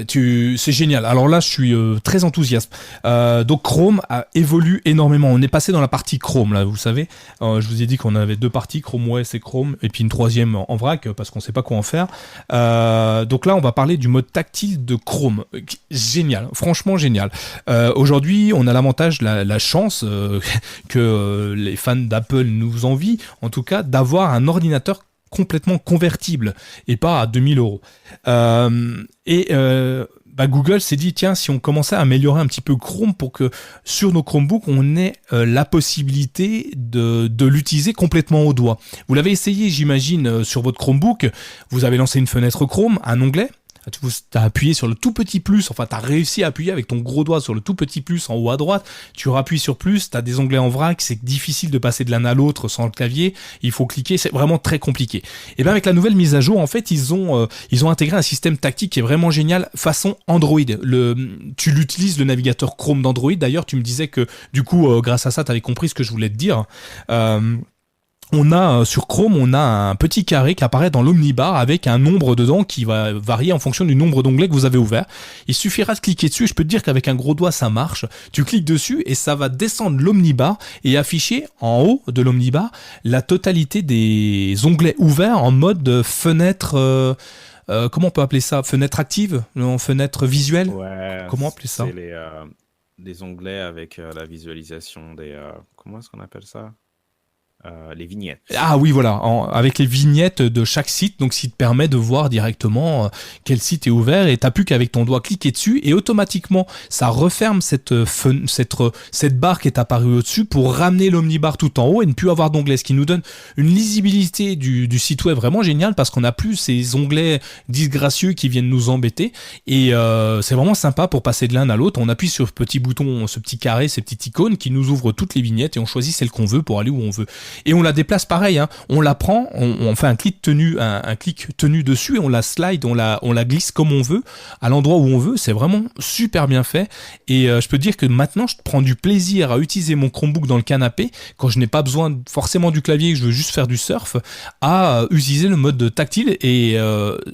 c'est génial. Alors là, je suis très enthousiaste. Donc Chrome évolue énormément. On est passé dans la partie Chrome là, vous savez. Je vous ai dit qu'on avait deux parties, Chrome OS et Chrome, et puis une troisième en vrac parce qu'on sait pas quoi en faire. Donc là, on va parler du mode tactile de Chrome. Génial, franchement génial. Aujourd'hui, on a l'avantage, la chance que les fans d'Apple nous envient, en tout cas, d'avoir un ordinateur complètement convertible et pas à 2000 euros. Google s'est dit, tiens, si on commençait à améliorer un petit peu Chrome pour que sur nos Chromebooks, on ait la possibilité de l'utiliser complètement au doigt. Vous l'avez essayé, j'imagine, sur votre Chromebook. Vous avez lancé une fenêtre Chrome, un onglet. Tu as appuyé sur le tout petit plus, enfin tu as réussi à appuyer avec ton gros doigt sur le tout petit plus en haut à droite, tu rappuies sur plus, tu as des onglets en vrac, c'est difficile de passer de l'un à l'autre sans le clavier, il faut cliquer, c'est vraiment très compliqué. Et bien avec la nouvelle mise à jour, en fait, ils ont intégré un système tactique qui est vraiment génial façon Android. Tu l'utilises, le navigateur Chrome d'Android, d'ailleurs tu me disais que du coup grâce à ça tu avais compris ce que je voulais te dire. on a sur Chrome, on a un petit carré qui apparaît dans l'omnibar avec un nombre dedans qui va varier en fonction du nombre d'onglets que vous avez ouverts. Il suffira de cliquer dessus, je peux te dire qu'avec un gros doigt ça marche. Tu cliques dessus et ça va descendre l'omnibar et afficher en haut de l'omnibar la totalité des onglets ouverts en mode fenêtre, comment on peut appeler ça? Fenêtre active? Non, fenêtre visuelle? Ouais, Comment appeler ça? c'est des onglets avec la visualisation des... comment est-ce qu'on appelle ça? Les vignettes. Ah oui, voilà, avec les vignettes de chaque site, donc ce qui te permet de voir directement quel site est ouvert et t'as plus qu'avec ton doigt cliquer dessus et automatiquement ça referme cette barre qui est apparue au-dessus pour ramener l'omnibar tout en haut et ne plus avoir d'onglets, ce qui nous donne une lisibilité du site web vraiment géniale parce qu'on n'a plus ces onglets disgracieux qui viennent nous embêter et c'est vraiment sympa pour passer de l'un à l'autre. On appuie sur ce petit bouton, ce petit carré, ces petites icônes qui nous ouvrent toutes les vignettes et on choisit celle qu'on veut pour aller où on veut. Et on la déplace pareil, hein. On la prend, on fait un clic tenu dessus et on la slide, on la glisse comme on veut, à l'endroit où on veut. C'est vraiment super bien fait. Et je peux te dire que maintenant, je prends du plaisir à utiliser mon Chromebook dans le canapé quand je n'ai pas besoin forcément du clavier, que je veux juste faire du surf, à utiliser le mode tactile. Et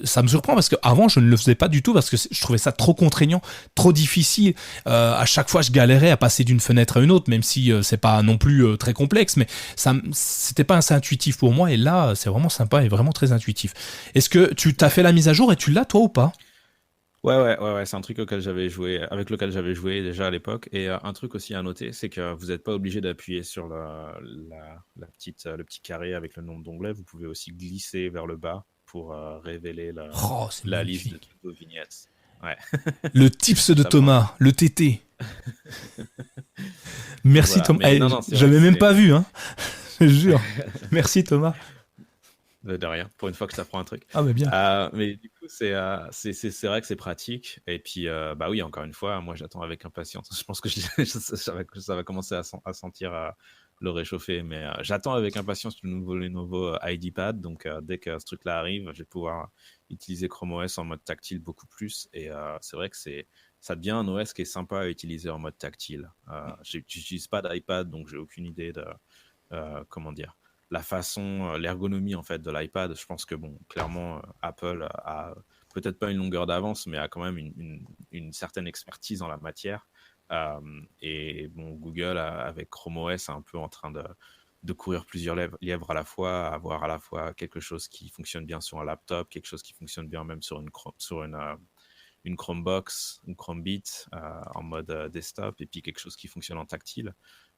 ça me surprend parce qu'avant, je ne le faisais pas du tout parce que je trouvais ça trop contraignant, trop difficile. À chaque fois, je galérais à passer d'une fenêtre à une autre, même si c'est pas non plus très complexe, mais c'était pas assez intuitif pour moi et là c'est vraiment sympa et vraiment très intuitif. Est-ce que tu t'as fait la mise à jour et tu l'as toi ou pas? Ouais, c'est un truc avec lequel j'avais joué déjà à l'époque. Et un truc aussi à noter, c'est que vous n'êtes pas obligé d'appuyer sur le petit carré avec le nombre d'onglets. Vous pouvez aussi glisser vers le bas pour révéler la liste de toutes vos vignettes. Ouais. Le tips de Thomas, le TT. Merci voilà. Thomas. J'avais même pas vu, hein. Je jure. Merci Thomas. De rien, pour une fois que je t'apprends un truc. Ah, mais bien. Mais du coup, c'est vrai que c'est pratique. Et puis, bah oui, encore une fois, moi, j'attends avec impatience. Je pense que ça va commencer à sentir le réchauffer. Mais j'attends avec impatience le nouveau ID Pad. Donc, dès que ce truc-là arrive, je vais pouvoir utiliser Chrome OS en mode tactile beaucoup plus. Et c'est vrai que ça devient un OS qui est sympa à utiliser en mode tactile. J'utilise pas d'iPad, donc j'ai aucune idée de... comment dire, la façon, l'ergonomie en fait de l'iPad. Je pense que bon, clairement, Apple a peut-être pas une longueur d'avance, mais a quand même une certaine expertise en la matière. Et bon, Google avec Chrome OS est un peu en train de courir plusieurs lièvres à la fois, avoir à la fois quelque chose qui fonctionne bien sur un laptop, quelque chose qui fonctionne bien même sur une Chromebox, une Chromebit en mode desktop, et puis quelque chose qui fonctionne en tactile.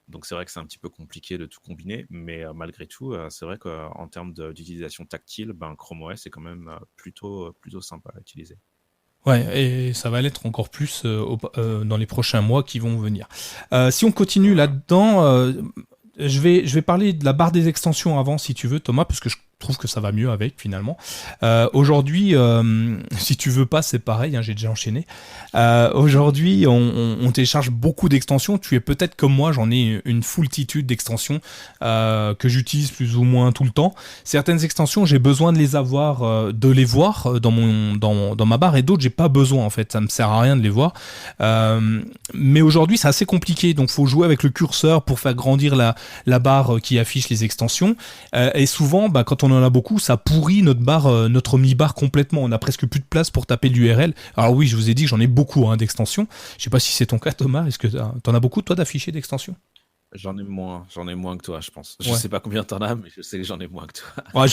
Donc c'est vrai que c'est un petit peu compliqué de tout combiner, mais malgré tout, c'est vrai qu'en termes d'utilisation tactile, Chrome OS est quand même plutôt sympa à utiliser. Ouais, et ça va l'être encore plus dans les prochains mois qui vont venir. Si on continue là-dedans, je vais parler de la barre des extensions avant, si tu veux, Thomas, parce que je trouve que ça va mieux avec finalement. Aujourd'hui, si tu veux pas, c'est pareil, hein, j'ai déjà enchaîné. Aujourd'hui, on télécharge beaucoup d'extensions. Tu es peut-être comme moi, j'en ai une foultitude d'extensions que j'utilise plus ou moins tout le temps. Certaines extensions, j'ai besoin de les avoir, de les voir dans ma barre, et d'autres, j'ai pas besoin en fait. Ça me sert à rien de les voir. Mais aujourd'hui, c'est assez compliqué, donc faut jouer avec le curseur pour faire grandir la barre qui affiche les extensions. Et souvent, quand on en a beaucoup, ça pourrit notre omnibar complètement. On a presque plus de place pour taper l'URL. Alors oui, je vous ai dit que j'en ai beaucoup d'extensions. Je sais pas si c'est ton cas, Thomas. Est-ce que t'en as beaucoup, toi, d'affichés d'extensions? J'en ai moins que toi, je pense. Je sais pas combien t'en as, mais je sais que j'en ai moins que toi. Ouais,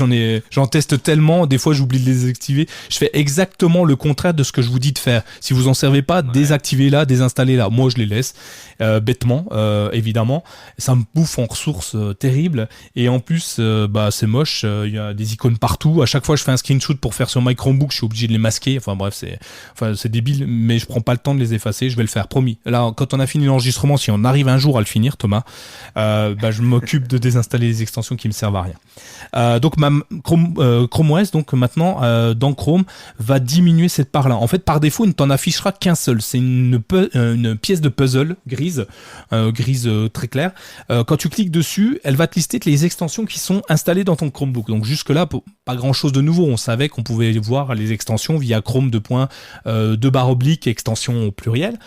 j'en teste tellement, des fois j'oublie de les désactiver. Je fais exactement le contraire de ce que je vous dis de faire. Si vous en servez pas, désactivez-la, désinstallez-la. Moi, je les laisse, bêtement, évidemment. Ça me bouffe en ressources terribles. Et en plus, c'est moche. Il y a des icônes partout. À chaque fois, je fais un screenshot pour faire sur my Chromebook, je suis obligé de les masquer. Enfin bref, c'est débile, mais je prends pas le temps de les effacer. Je vais le faire, promis. Là, quand on a fini l'enregistrement, si on arrive un jour à le finir, Thomas, je m'occupe de désinstaller les extensions qui me servent à rien. Donc ma Chrome OS, donc maintenant dans Chrome, va diminuer cette part-là. En fait, par défaut, il ne t'en affichera qu'un seul. C'est une pièce de puzzle grise très claire. Quand tu cliques dessus, elle va te lister les extensions qui sont installées dans ton Chromebook. Donc jusque là, pas grand-chose de nouveau. On savait qu'on pouvait voir les extensions via Chrome // extension au pluriel.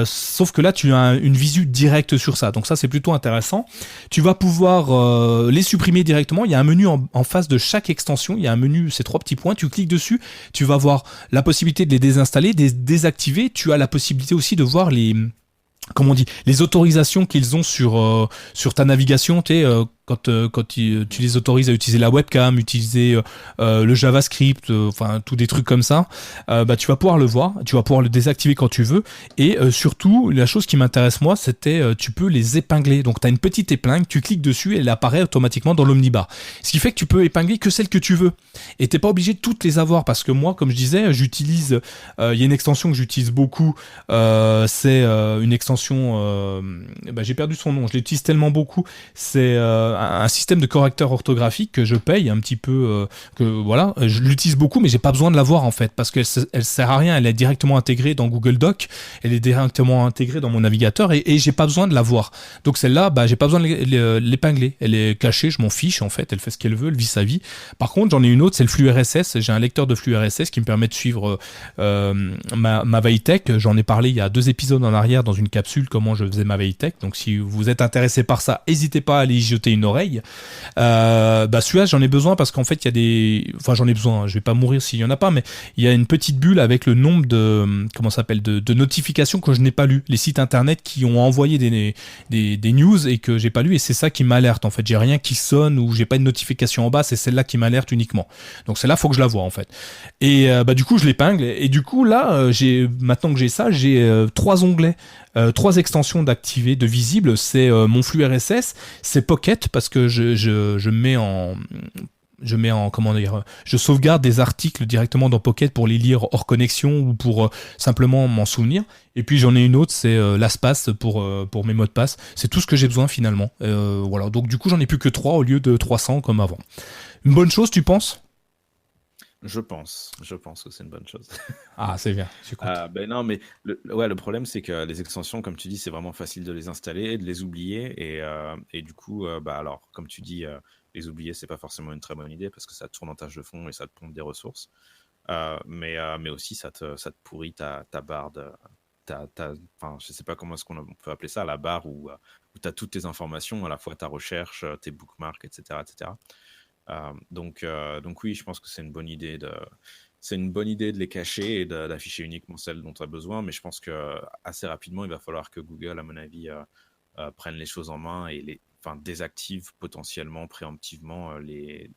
Sauf que là, tu as une visu directe sur ça. Donc ça, c'est c'est plutôt intéressant. Tu vas pouvoir les supprimer directement. Il y a un menu en face de chaque extension. Il y a un menu, ces 3 petits points. Tu cliques dessus, tu vas voir la possibilité de les désinstaller, de les désactiver. Tu as la possibilité aussi de voir comment on dit, les autorisations qu'ils ont sur ta navigation, quand tu les autorises à utiliser la webcam, utiliser le JavaScript, enfin tous des trucs comme ça, bah tu vas pouvoir le voir, tu vas pouvoir le désactiver quand tu veux, et surtout la chose qui m'intéresse moi, c'était tu peux les épingler. Donc tu as une petite épingle, tu cliques dessus et elle apparaît automatiquement dans l'omnibar. Ce qui fait que tu peux épingler que celles que tu veux, et t'es pas obligé de toutes les avoir, parce que moi, comme je disais, j'utilise, il y a une extension que j'utilise beaucoup, c'est une extension, bah, j'ai perdu son nom, je l'utilise tellement beaucoup, c'est un système de correcteur orthographique que je paye un petit peu, que voilà, je l'utilise beaucoup, mais j'ai pas besoin de l'avoir en fait, parce qu'elle sert à rien, elle est directement intégrée dans Google Doc, elle est directement intégrée dans mon navigateur, et j'ai pas besoin de l'avoir. Donc celle-là, bah, j'ai pas besoin de l'épingler, elle est cachée, je m'en fiche en fait, elle fait ce qu'elle veut, elle vit sa vie. Par contre, j'en ai une autre, c'est le flux RSS, j'ai un lecteur de flux RSS qui me permet de suivre ma veille tech. J'en ai parlé il y a 2 épisodes en arrière dans une capsule, comment je faisais ma veille tech, donc si vous êtes intéressé par ça, n'hésitez pas à aller y jeter une oreille. Bah celui-là j'en ai besoin parce qu'en fait il y a enfin j'en ai besoin, hein, je vais pas mourir s'il y en a pas, mais il y a une petite bulle avec le nombre de, comment ça s'appelle, de notifications que je n'ai pas lues, les sites internet qui ont envoyé des news et que j'ai pas lu, et c'est ça qui m'alerte en fait. J'ai rien qui sonne ou j'ai pas une notification en bas, c'est celle-là qui m'alerte uniquement, donc celle-là faut que je la vois en fait. Et bah du coup je l'épingle, et du coup là maintenant que j'ai ça, j'ai 3 onglets, 3 extensions d'activer, de visibles. C'est mon flux RSS, c'est Pocket, parce que je mets en, comment dire, je sauvegarde des articles directement dans Pocket pour les lire hors connexion ou pour simplement m'en souvenir. Et puis j'en ai une autre, c'est LastPass pour mes mots de passe. C'est tout ce que j'ai besoin finalement. Voilà. Donc du coup j'en ai plus que 3 au lieu de 300 comme avant. Une bonne chose, tu penses? Je pense que c'est une bonne chose. Ah, c'est bien, je suis content. Ben non, mais le problème, c'est que les extensions, comme tu dis, c'est vraiment facile de les installer et de les oublier. Et du coup, bah alors, comme tu dis, les oublier, c'est pas forcément une très bonne idée parce que ça tourne en tâche de fond et ça te pompe des ressources. Mais aussi, ça te pourrit ta barre de. Enfin, je sais pas comment est-ce qu'on peut appeler ça, la barre où tu as toutes tes informations, à la fois ta recherche, tes bookmarks, etc. etc. Donc oui, je pense que c'est une bonne idée de les cacher et d'afficher uniquement celles dont tu as besoin, mais je pense que assez rapidement, il va falloir que Google, à mon avis, prenne les choses en main et désactive potentiellement, préemptivement les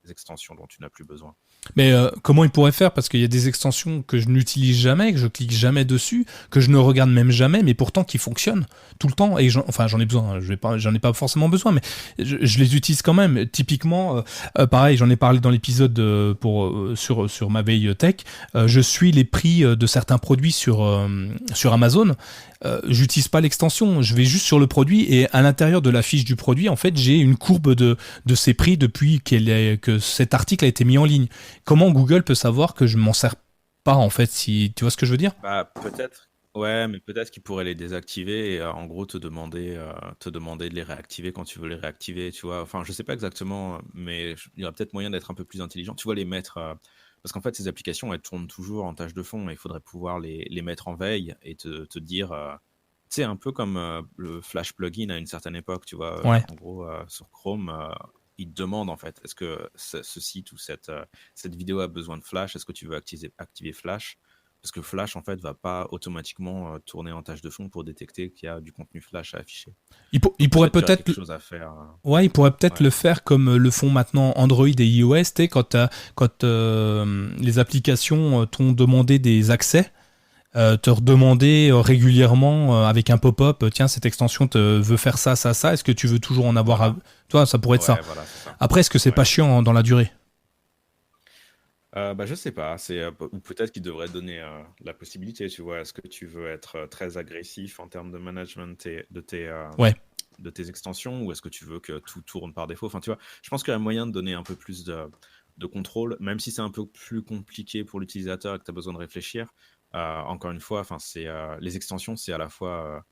extensions dont tu n'as plus besoin. Mais comment il pourrait faire? Parce qu'il y a des extensions que je n'utilise jamais, que je clique jamais dessus, que je ne regarde même jamais, mais pourtant qui fonctionnent tout le temps. Et j'en ai besoin. J'en ai pas forcément besoin, mais je les utilise quand même. Typiquement, pareil, j'en ai parlé dans l'épisode sur ma veille tech. Je suis les prix de certains produits sur Amazon. J'utilise pas l'extension, je vais juste sur le produit, et à l'intérieur de la fiche du produit, en fait, j'ai une courbe de ces prix depuis que cet article a été mis en ligne. Comment Google peut savoir que je m'en sers pas, en fait, si tu vois ce que je veux dire? Bah, peut-être. Ouais, mais peut-être qu'il pourrait les désactiver et en gros te demander de les réactiver quand tu veux les réactiver, tu vois. Enfin, je sais pas exactement, mais il y aurait peut-être moyen d'être un peu plus intelligent. Tu vois, les mettre. Parce qu'en fait, ces applications, elles tournent toujours en tâche de fond et il faudrait pouvoir les mettre en veille et te dire. Tu sais, un peu comme le Flash plugin à une certaine époque, tu vois. Ouais. En gros, sur Chrome, il te demande en fait, est-ce que ce site ou cette vidéo a besoin de Flash? Est-ce que tu veux activer Flash? Parce que Flash, en fait, va pas automatiquement tourner en tâche de fond pour détecter qu'il y a du contenu Flash à afficher. Il Donc pourrait peut-être qu'il y aurait peut-être, quelque chose à faire. ouais, il pourrait peut-être Ouais. le faire comme le font maintenant Android et iOS, tu sais, quand les applications t'ont demandé des accès. Te redemander régulièrement avec un pop-up, tiens, cette extension te veut faire ça, ça, ça, est-ce que tu veux toujours en avoir Voilà. toi, ça pourrait être ça. Ouais, voilà, c'est ça. Après, est-ce que c'est Ouais. pas chiant dans la durée? Bah, je sais pas, ou peut-être qu'il devrait donner la possibilité, tu vois. Est-ce que tu veux être très agressif en termes de management Ouais. de tes extensions, ou est-ce que tu veux que tout tourne par défaut? Enfin, tu vois, je pense qu'il y a moyen de donner un peu plus de contrôle, même si c'est un peu plus compliqué pour l'utilisateur et que tu as besoin de réfléchir. Encore une fois, les extensions, c'est à la fois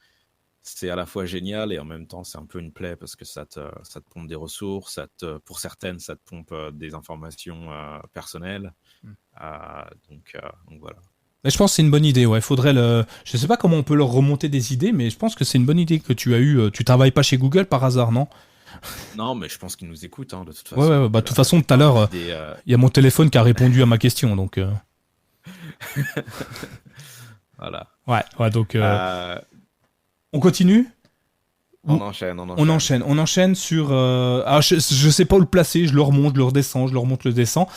génial et en même temps c'est un peu une plaie parce que ça te pompe des ressources, pour certaines ça te pompe des informations personnelles. Mm. Donc voilà. Mais je pense que c'est une bonne idée, ouais. Faudrait le. Je sais pas comment on peut leur remonter des idées, mais je pense que c'est une bonne idée que tu as eue. Tu travailles pas chez Google par hasard, non? Non, mais je pense qu'ils nous écoutent, hein, de toute Ouais, façon. ouais, ouais. Donc, Bah, de toute façon, j'ai tout à pas mal l'heure, d'idées. il y a mon téléphone qui a répondu à ma question, donc. Voilà. Ouais, ouais, donc. Euh, On continue? on Ou enchaîne, on on enchaîne. enchaîne. On enchaîne sur. Ah, je sais pas où le placer. Je le remonte, je le redescends, je le remonte, le descends.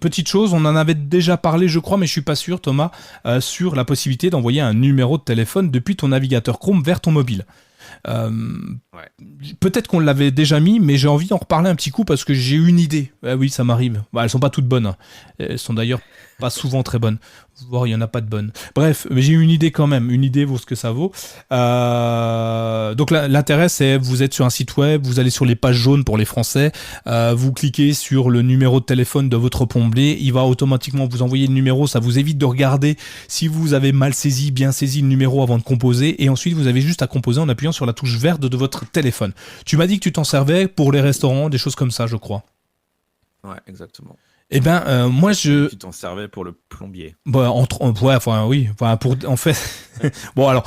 Petite chose, on en avait déjà parlé, je crois, mais je suis pas sûr, Thomas, sur la possibilité d'envoyer un numéro de téléphone depuis ton navigateur Chrome vers ton mobile. Euh, Ouais. Peut-être qu'on l'avait déjà mis, mais j'ai envie d'en reparler un petit coup parce que j'ai une idée. Ah oui, ça m'arrive. Bah, elles sont pas toutes bonnes, hein. Elles sont d'ailleurs pas souvent très bonnes. Voire il y en a pas de bonnes. Bref, mais j'ai une idée quand même. Une idée vaut ce que ça vaut. Donc l'intérêt, c'est vous êtes sur un site web, vous allez sur les pages jaunes pour les Français, vous cliquez sur le numéro de téléphone de votre plombier, il va automatiquement vous envoyer le numéro, ça vous évite de regarder si vous avez mal saisi, bien saisi le numéro avant de composer, et ensuite vous avez juste à composer en appuyant sur la touche verte de votre téléphone. Tu m'as dit que tu t'en servais pour les restaurants, des choses comme ça, je crois. Ouais, exactement. Eh ben, moi, je, Tu t'en servais pour le plombier. bah, ouais, enfin, oui, enfin, pour, en fait, bon, alors,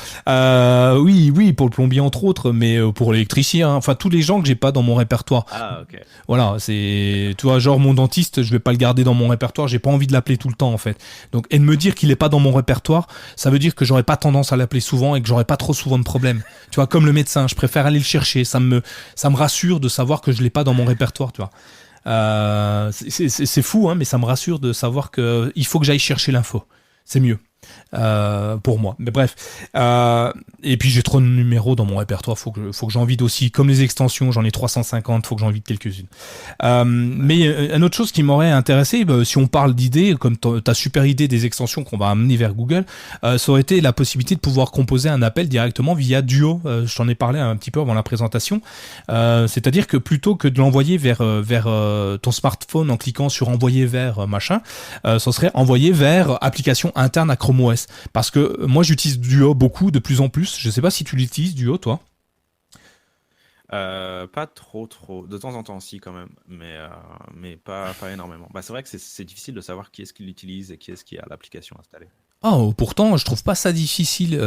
oui, oui, pour le plombier, entre autres, mais pour l'électricien, hein, enfin, tous les gens que j'ai pas dans mon répertoire. Ah, ok. Voilà, c'est, tu vois, genre, mon dentiste, je vais pas le garder dans mon répertoire, j'ai pas envie de l'appeler tout le temps, en fait. Donc, et de me dire qu'il est pas dans mon répertoire, ça veut dire que j'aurais pas tendance à l'appeler souvent et que j'aurais pas trop souvent de problèmes. Tu vois, comme le médecin, je préfère aller le chercher, ça me rassure de savoir que je l'ai pas dans mon répertoire, tu vois. C'est fou, hein, mais ça me rassure de savoir que il faut que j'aille chercher l'info. C'est mieux. Pour moi. Mais bref. Et puis j'ai trop de numéros dans mon répertoire, faut que j'en vide aussi. Comme les extensions, j'en ai 350, faut que j'en vide quelques-unes. Mais une autre chose qui m'aurait intéressé, si on parle d'idées, comme ta super idée des extensions qu'on va amener vers Google, ça aurait été la possibilité de pouvoir composer un appel directement via Duo. Je t'en ai parlé un petit peu avant la présentation. C'est-à-dire que plutôt que de l'envoyer vers ton smartphone en cliquant sur envoyer vers machin, ça serait envoyé vers application interne à Chrome OS. Parce que moi j'utilise Duo beaucoup, de plus en plus. Je sais pas si tu l'utilises Duo, toi. Pas trop, trop. De temps en temps, si, quand même. Mais pas énormément. Bah, c'est vrai que c'est difficile de savoir qui est-ce qui l'utilise et qui est-ce qui a l'application installée. Oh, pourtant, je trouve pas ça difficile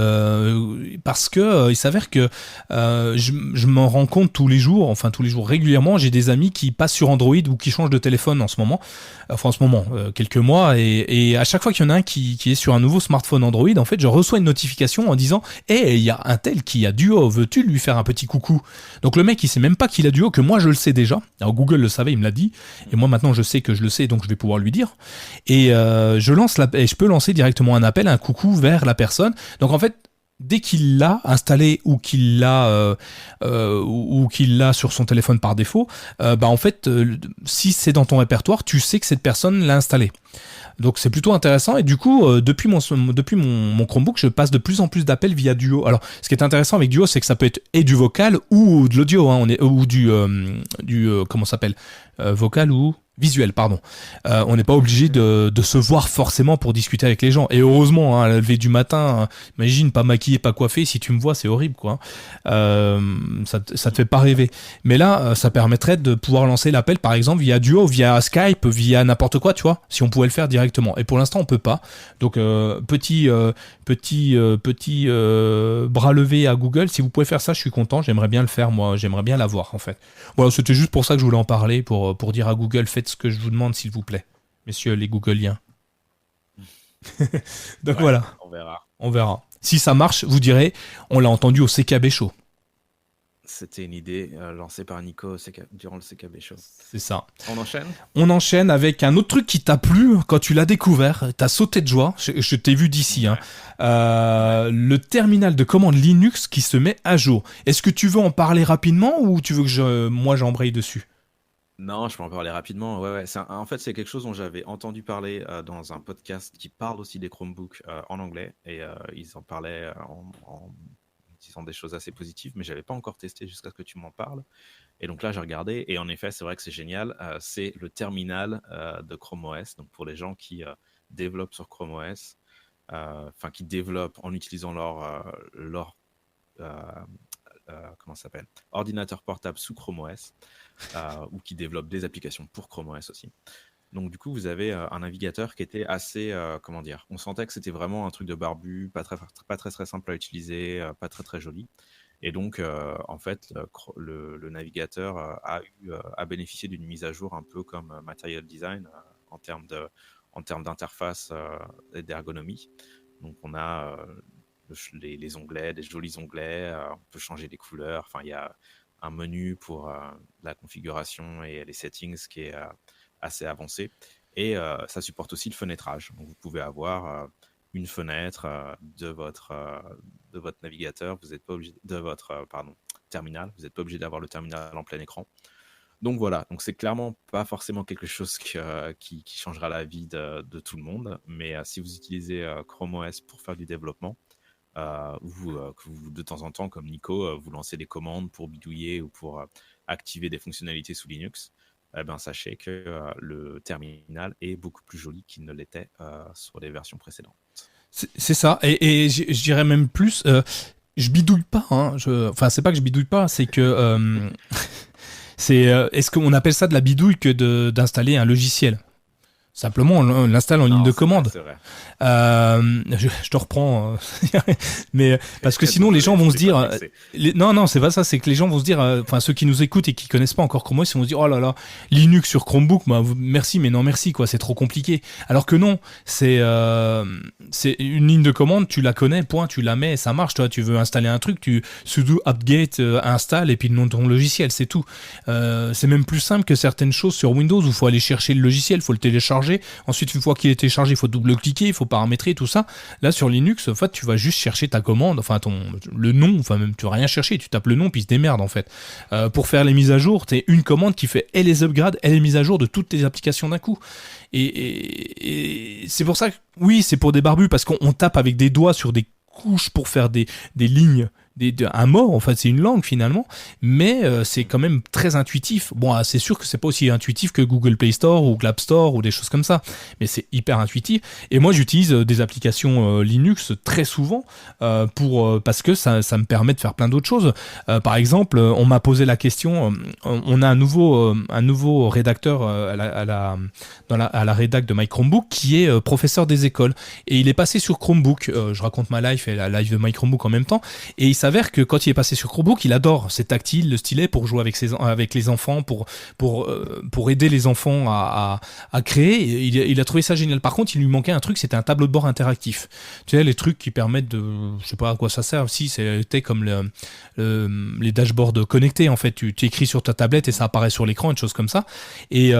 parce que il s'avère que je m'en rends compte tous les jours régulièrement. J'ai des amis qui passent sur Android ou qui changent de téléphone en ce moment, quelques mois, et à chaque fois qu'il y en a un qui est sur un nouveau smartphone Android, en fait, je reçois une notification en disant, il y a un tel qui a Duo, veux-tu lui faire un petit coucou? Donc le mec, il sait même pas qu'il a Duo, que moi je le sais déjà. Alors Google le savait, il me l'a dit, et moi maintenant je sais que je le sais, donc je vais pouvoir lui dire. Et je peux lancer directement un appel, un coucou vers la personne. Donc en fait, dès qu'il l'a installé ou qu'il l'a sur son téléphone par défaut, en fait, si c'est dans ton répertoire, tu sais que cette personne l'a installé. Donc c'est plutôt intéressant et du coup depuis mon Chromebook je passe de plus en plus d'appels via Duo. Alors ce qui est intéressant avec Duo c'est que ça peut être et du vocal ou de l'audio, hein, ou du comment ça s'appelle, vocal ou visuel, pardon. On n'est pas obligé de se voir forcément pour discuter avec les gens. Et heureusement, hein, à la levée du matin, imagine pas maquillé, pas coiffé, si tu me vois, c'est horrible, quoi. Ça te fait pas rêver. Mais là, ça permettrait de pouvoir lancer l'appel, par exemple, via Duo, via Skype, via n'importe quoi, tu vois, si on pouvait le faire directement. Et pour l'instant, on peut pas. Donc, petit bras levé à Google. Si vous pouvez faire ça, je suis content. J'aimerais bien le faire, moi. J'aimerais bien l'avoir, en fait. Voilà, c'était juste pour ça que je voulais en parler, pour dire à Google, faites ce que je vous demande, s'il vous plaît, messieurs les Googliens. Donc Ouais, voilà, on verra. on verra. Si ça marche, vous direz, on l'a entendu au CKB Show. C'était une idée lancée par Nico durant le CKB Show. C'est ça. On enchaîne? On enchaîne avec un autre truc qui t'a plu quand tu l'as découvert. T'as sauté de joie. Je t'ai vu d'ici. Hein. Le terminal de commande Linux qui se met à jour. Est-ce que tu veux en parler rapidement ou tu veux que moi j'embraye dessus? Non, je peux en parler rapidement. Ouais, ouais. En fait, c'est quelque chose dont j'avais entendu parler dans un podcast qui parle aussi des Chromebooks en anglais. Et ils en parlaient en disant des choses assez positives, mais j'avais pas encore testé jusqu'à ce que tu m'en parles. Et donc là, j'ai regardé. Et en effet, c'est vrai que c'est génial. C'est le terminal de Chrome OS. Donc pour les gens qui développent sur Chrome OS, enfin qui développent en utilisant leur comment ça s'appelle, ordinateur portable sous Chrome OS, ou qui développent des applications pour Chrome OS aussi. Donc du coup, vous avez un navigateur qui était assez, comment dire, on sentait que c'était vraiment un truc de barbu, pas très simple à utiliser, pas très joli. Et donc, en fait, le navigateur a bénéficié d'une mise à jour un peu comme Material Design en termes d'interface et d'ergonomie. Donc, on a les onglets, des jolis onglets, on peut changer les couleurs. Enfin, il y a un menu pour la configuration et les settings qui est assez avancé. Et ça supporte aussi le fenêtrage. Donc, vous pouvez avoir une fenêtre de votre navigateur, vous n'êtes pas obligé de votre terminal, vous n'êtes pas obligé d'avoir le terminal en plein écran. Donc voilà, donc c'est clairement pas forcément quelque chose qui changera la vie de tout le monde, mais si vous utilisez Chrome OS pour faire du développement, que vous, de temps en temps, comme Nico, vous lancez des commandes pour bidouiller ou pour activer des fonctionnalités sous Linux, eh ben, sachez que le terminal est beaucoup plus joli qu'il ne l'était sur les versions précédentes. C'est ça, et je dirais même plus, je bidouille pas, hein. Enfin, c'est pas que je bidouille pas, c'est que est-ce qu'on appelle ça de la bidouille que d'installer un logiciel ? Simplement, on l'installe en ligne de commande. C'est vrai. Je te reprends, mais parce que sinon les gens vont se dire, non, c'est pas ça, c'est que les gens vont se dire, enfin ceux qui nous écoutent et qui connaissent pas encore Chrome OS, ils vont se dire, oh là là, Linux sur Chromebook, bah, merci, mais non merci, quoi, c'est trop compliqué. Alors que non, c'est une ligne de commande, tu la connais, point, tu la mets, ça marche. Toi, tu veux installer un truc, tu sudo apt-get installe et puis le nom de ton logiciel, c'est tout. C'est même plus simple que certaines choses sur Windows où il faut aller chercher le logiciel, il faut le télécharger. Ensuite, une fois qu'il est téléchargé, il faut double-cliquer, il faut paramétrer tout ça. Là, sur Linux, en fait, tu vas juste chercher ta commande, enfin le nom, enfin même tu vas rien chercher, tu tapes le nom puis il se démerde en fait. Pour faire les mises à jour, t'as une commande qui fait et les upgrades et les mises à jour de toutes tes applications d'un coup. Et c'est pour ça que oui, c'est pour des barbus parce qu'on tape avec des doigts sur des couches pour faire des lignes. Un mot, en fait, c'est une langue finalement, mais c'est quand même très intuitif. Bon, c'est sûr que c'est pas aussi intuitif que Google Play Store ou App Store ou des choses comme ça, mais c'est hyper intuitif. Et moi, j'utilise des applications Linux très souvent parce que ça me permet de faire plein d'autres choses. Par exemple, on m'a posé la question. On a un nouveau rédacteur à la rédac de My Chromebook qui est professeur des écoles et il est passé sur Chromebook. Je raconte ma life et la life de My Chromebook en même temps, et il s'avère que quand il est passé sur Chromebook, il adore, c'est tactile, le stylet pour jouer avec les enfants, pour aider les enfants à créer. Il a trouvé ça génial. Par contre, il lui manquait un truc, c'était un tableau de bord interactif. Tu sais, les trucs qui permettent de, je sais pas à quoi ça sert. Si c'était comme les dashboards connectés, en fait, tu écris sur ta tablette et ça apparaît sur l'écran, une chose comme ça. Et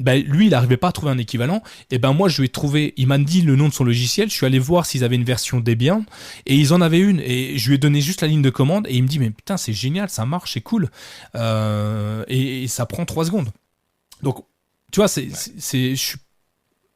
lui, il n'arrivait pas à trouver un équivalent. Et moi, je lui ai trouvé. Il m'a dit le nom de son logiciel. Je suis allé voir s'ils avaient une version Debian et ils en avaient une. Et je lui ai donné juste la ligne de commande et il me dit mais putain c'est génial, ça marche, c'est cool, et ça prend 3 secondes. Donc tu vois,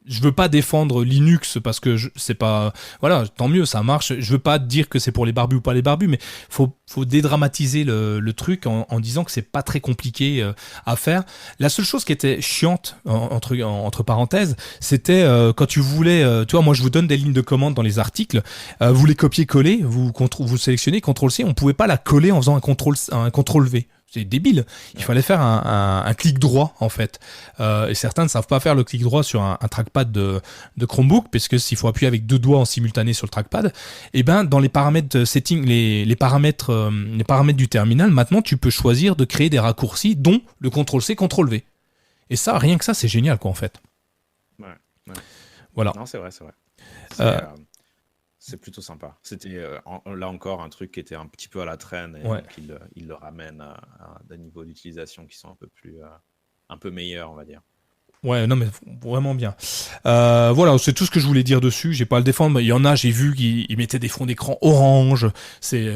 je veux pas défendre Linux parce que c'est pas, voilà, tant mieux, ça marche. Je veux pas dire que c'est pour les barbus ou pas les barbus, mais faut dédramatiser le truc en disant que c'est pas très compliqué à faire. La seule chose qui était chiante entre parenthèses, c'était quand tu voulais, tu vois, moi je vous donne des lignes de commande dans les articles, vous les copiez-coller, vous sélectionnez CTRL-C, on pouvait pas la coller en faisant un CTRL-V. C'est débile. Il fallait faire un clic droit en fait. Et certains ne savent pas faire le clic droit sur un trackpad de Chromebook, parce que s'il faut appuyer avec 2 doigts en simultané sur le trackpad, et dans les paramètres setting, les paramètres du terminal, maintenant tu peux choisir de créer des raccourcis, dont le CTRL-C, CTRL-V. Et ça, rien que ça, c'est génial quoi en fait. Ouais. Voilà. Non, c'est vrai. C'est plutôt sympa. C'était là encore un truc qui était un petit peu à la traîne et donc il le ramène à des niveaux d'utilisation qui sont un peu meilleurs, on va dire. Ouais, non mais vraiment bien. Voilà, c'est tout ce que je voulais dire dessus. J'ai pas à le défendre, mais il y en a, j'ai vu qu'ils mettaient des fonds d'écran orange. C'est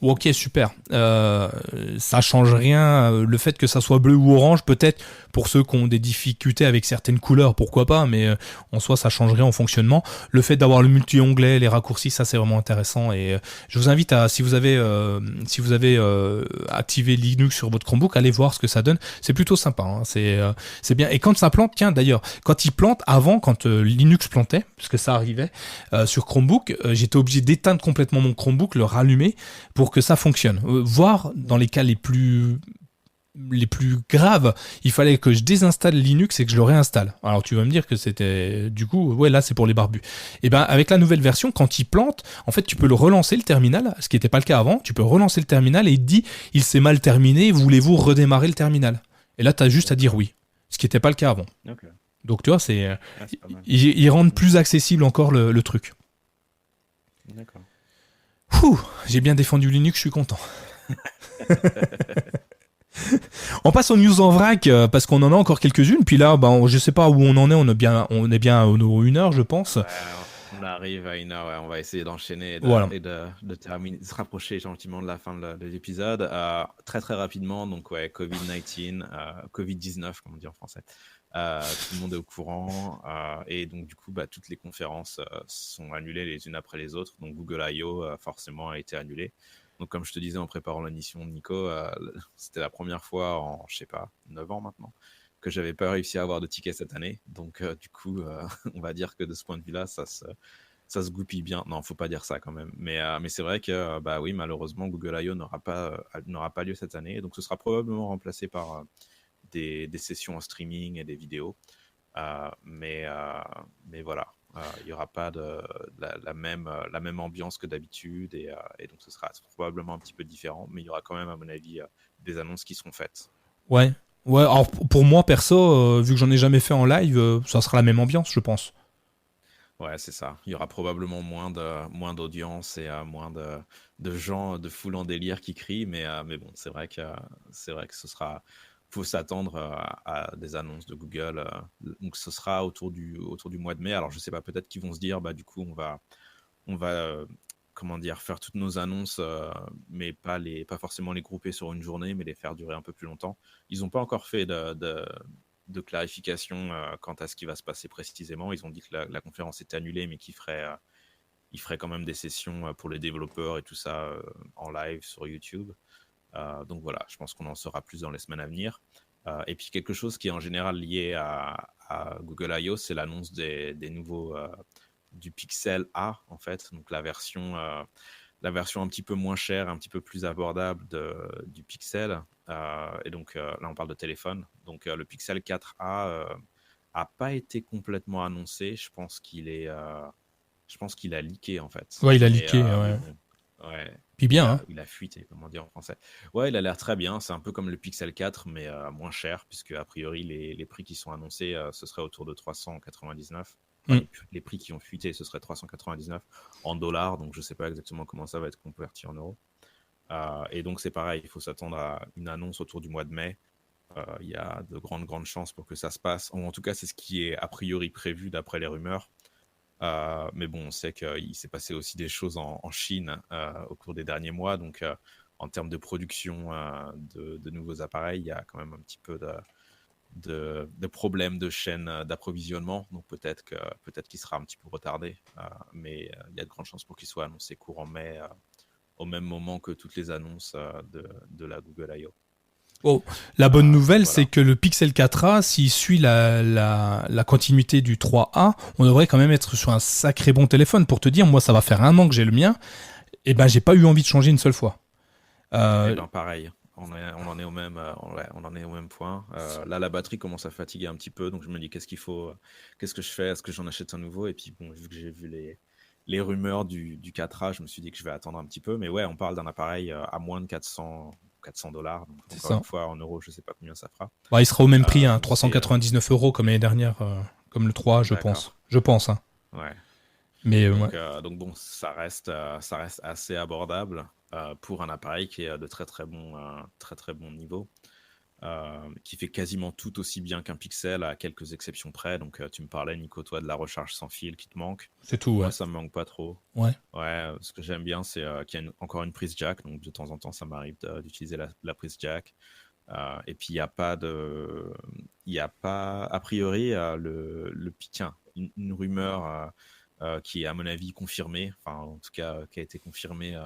ok, super. Ça change rien. Le fait que ça soit bleu ou orange, peut-être pour ceux qui ont des difficultés avec certaines couleurs, pourquoi pas, mais en soi, ça change rien au fonctionnement. Le fait d'avoir le multi-onglet, les raccourcis, ça c'est vraiment intéressant. Et je vous invite à, si vous avez activé Linux sur votre Chromebook, allez voir ce que ça donne. C'est plutôt sympa, hein. C'est bien. Et quand ça plante, tiens d'ailleurs, quand il plante, avant, quand Linux plantait, parce que ça arrivait sur Chromebook, j'étais obligé d'éteindre complètement mon Chromebook, le rallumer pour que ça fonctionne. Voire dans les cas les plus les plus graves, il fallait que je désinstalle Linux et que je le réinstalle. Alors tu vas me dire que c'était du coup ouais là c'est pour les barbus. Et ben avec la nouvelle version quand il plante, en fait tu peux le relancer le terminal, ce qui n'était pas le cas avant, tu peux relancer le terminal et il te dit il s'est mal terminé, voulez-vous redémarrer le terminal? Et là tu as juste à dire D'accord. oui, ce qui n'était pas le cas avant. Ok. Donc tu vois c'est Ah, c'est pas mal. ils rendent plus accessible encore le truc. D'accord. Ouh, j'ai bien défendu Linux, je suis content. On passe aux news en vrac parce qu'on en a encore quelques-unes. Puis là, ben, je sais pas où on est bien aux 1 heure, je pense. Ouais, on arrive à 1 heure, ouais, on va essayer d'enchaîner Voilà. et de terminer, de se rapprocher gentiment de la fin de l'épisode. Très très rapidement, donc ouais, Covid-19, Covid-19, comme on dit en français. Tout le monde est au courant et donc du coup, bah, toutes les conférences sont annulées les unes après les autres. Donc Google I.O. Forcément a été annulé. Donc comme je te disais en préparant l'émission de Nico, c'était la première fois en, je sais pas, 9 ans maintenant que j'avais pas réussi à avoir de tickets cette année. Donc, du coup, on va dire que de ce point de vue-là, ça se goupille bien. Non, faut pas dire ça quand même. Mais c'est vrai que, bah oui, malheureusement, Google I.O. n'aura pas lieu cette année. Donc, ce sera probablement remplacé par des sessions en streaming et des vidéos. Mais voilà. Il n'y aura pas la même ambiance que d'habitude et donc ce sera probablement un petit peu différent, mais il y aura quand même, à mon avis, des annonces qui seront faites. Ouais. Ouais, alors pour moi, perso, vu que j'en ai jamais fait en live, ça sera la même ambiance, je pense. Ouais, c'est ça. Il y aura probablement moins d'audience et de gens de foule en délire qui crient, mais bon, c'est vrai que faut s'attendre à des annonces de Google. Donc ce sera autour du mois de mai. Alors je sais pas, peut-être qu'ils vont se dire, bah du coup on va comment dire, faire toutes nos annonces, mais pas forcément les grouper sur une journée, mais les faire durer un peu plus longtemps. Ils n'ont pas encore fait de clarification quant à ce qui va se passer précisément. Ils ont dit que la conférence était annulée, mais ils feraient quand même des sessions pour les développeurs et tout ça en live sur YouTube. Donc voilà, je pense qu'on en saura plus dans les semaines à venir. Et puis quelque chose qui est en général lié à Google I.O., c'est l'annonce des nouveaux du Pixel A en fait, donc la version un petit peu moins chère, un petit peu plus abordable du Pixel. Et donc là, on parle de téléphone. Donc le Pixel 4A a pas été complètement annoncé. Je pense qu'il a leaké en fait. Ouais, il a leaké, Mais ouais. bon, ouais, Puis bien, hein. il a fuité, comme on dit en français. Ouais, il a l'air très bien. C'est un peu comme le Pixel 4, mais moins cher, puisque a priori, les prix qui sont annoncés, ce serait autour de 399. Enfin, Mm. les prix qui ont fuité, ce serait 399 en dollars. Donc, je ne sais pas exactement comment ça va être converti en euros. Et donc, c'est pareil, il faut s'attendre à une annonce autour du mois de mai. Il y a de grandes chances pour que ça se passe. En tout cas, c'est ce qui est a priori prévu d'après les rumeurs. Mais bon, on sait qu'il s'est passé aussi des choses en Chine au cours des derniers mois. Donc, en termes de production de nouveaux appareils, il y a quand même un petit peu de problèmes de chaîne d'approvisionnement. Donc, peut-être qu'il sera un petit peu retardé. Mais il y a de grandes chances pour qu'il soit annoncé courant mai, au même moment que toutes les annonces de la Google I.O. Oh, la bonne nouvelle, c'est Voilà. que le Pixel 4a, s'il suit la continuité du 3a, on devrait quand même être sur un sacré bon téléphone. Pour te dire, moi, ça va faire 1 an que j'ai le mien, et ben, j'ai pas eu envie de changer une seule fois. Eh Euh, ben pareil, on en est au même, ouais, on en est au même point. Là, la batterie commence à fatiguer un petit peu, donc je me dis qu'est-ce qu'il faut, qu'est-ce que je fais, est-ce que j'en achète un nouveau? Et puis bon, vu que j'ai vu les rumeurs du 4A, je me suis dit que je vais attendre un petit peu. Mais ouais, on parle d'un appareil à moins de 400 $. Donc c'est encore ça. une fois, en euros, je sais pas combien ça fera. Bah, il sera au même prix, hein, Donc c'est 399 € comme l'année dernière, comme le 3, je pense. d'accord. Je pense, hein. Ouais. Mais ouais. Donc bon, ça reste assez abordable pour un appareil qui est de très très bon niveau. Qui fait quasiment tout aussi bien qu'un Pixel à quelques exceptions près. Donc tu me parlais, Nico, toi, de la recharge sans fil qui te manque. C'est tout, ouais. Moi, ça me manque pas trop. Ouais. Ouais, ce que j'aime bien, c'est qu'il y a encore une prise jack. Donc de temps en temps, ça m'arrive d'utiliser la prise jack. Et puis il y a pas, a priori, tiens, une rumeur qui est à mon avis confirmée, enfin en tout cas qui a été confirmée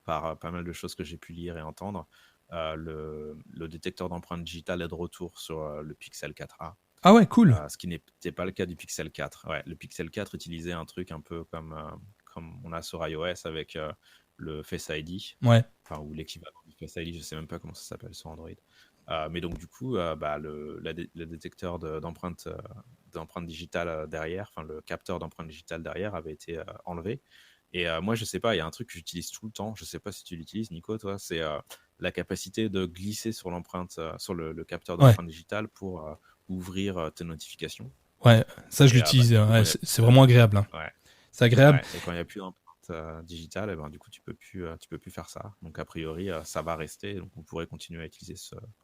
par pas mal de choses que j'ai pu lire et entendre. Le détecteur d'empreintes digitales est de retour sur le Pixel 4a, Ah ouais, cool. ce qui n'était pas le cas du Pixel 4. Ouais, le Pixel 4 utilisait un truc un peu comme on a sur iOS avec le Face ID, Ouais. enfin ou l'équivalent du Face ID, je sais même pas comment ça s'appelle sur Android. Mais donc du coup, le détecteur d'empreintes digitales derrière, enfin le capteur d'empreintes digitales derrière avait été enlevé. Et moi, je sais pas, il y a un truc que j'utilise tout le temps. Je sais pas si tu l'utilises, Nico, toi, c'est la capacité de glisser sur l'empreinte, sur le capteur Ouais, d'empreinte digitale pour ouvrir tes notifications. ouais, ça je Et l'utilise. du coup, Ouais, c'est vraiment agréable. Hein. ouais, C'est agréable. ouais. Et quand il n'y a plus d'empreinte digitale, et ben, du coup, tu peux plus faire ça. Donc, a priori, ça va rester. Donc, on pourrait continuer à utiliser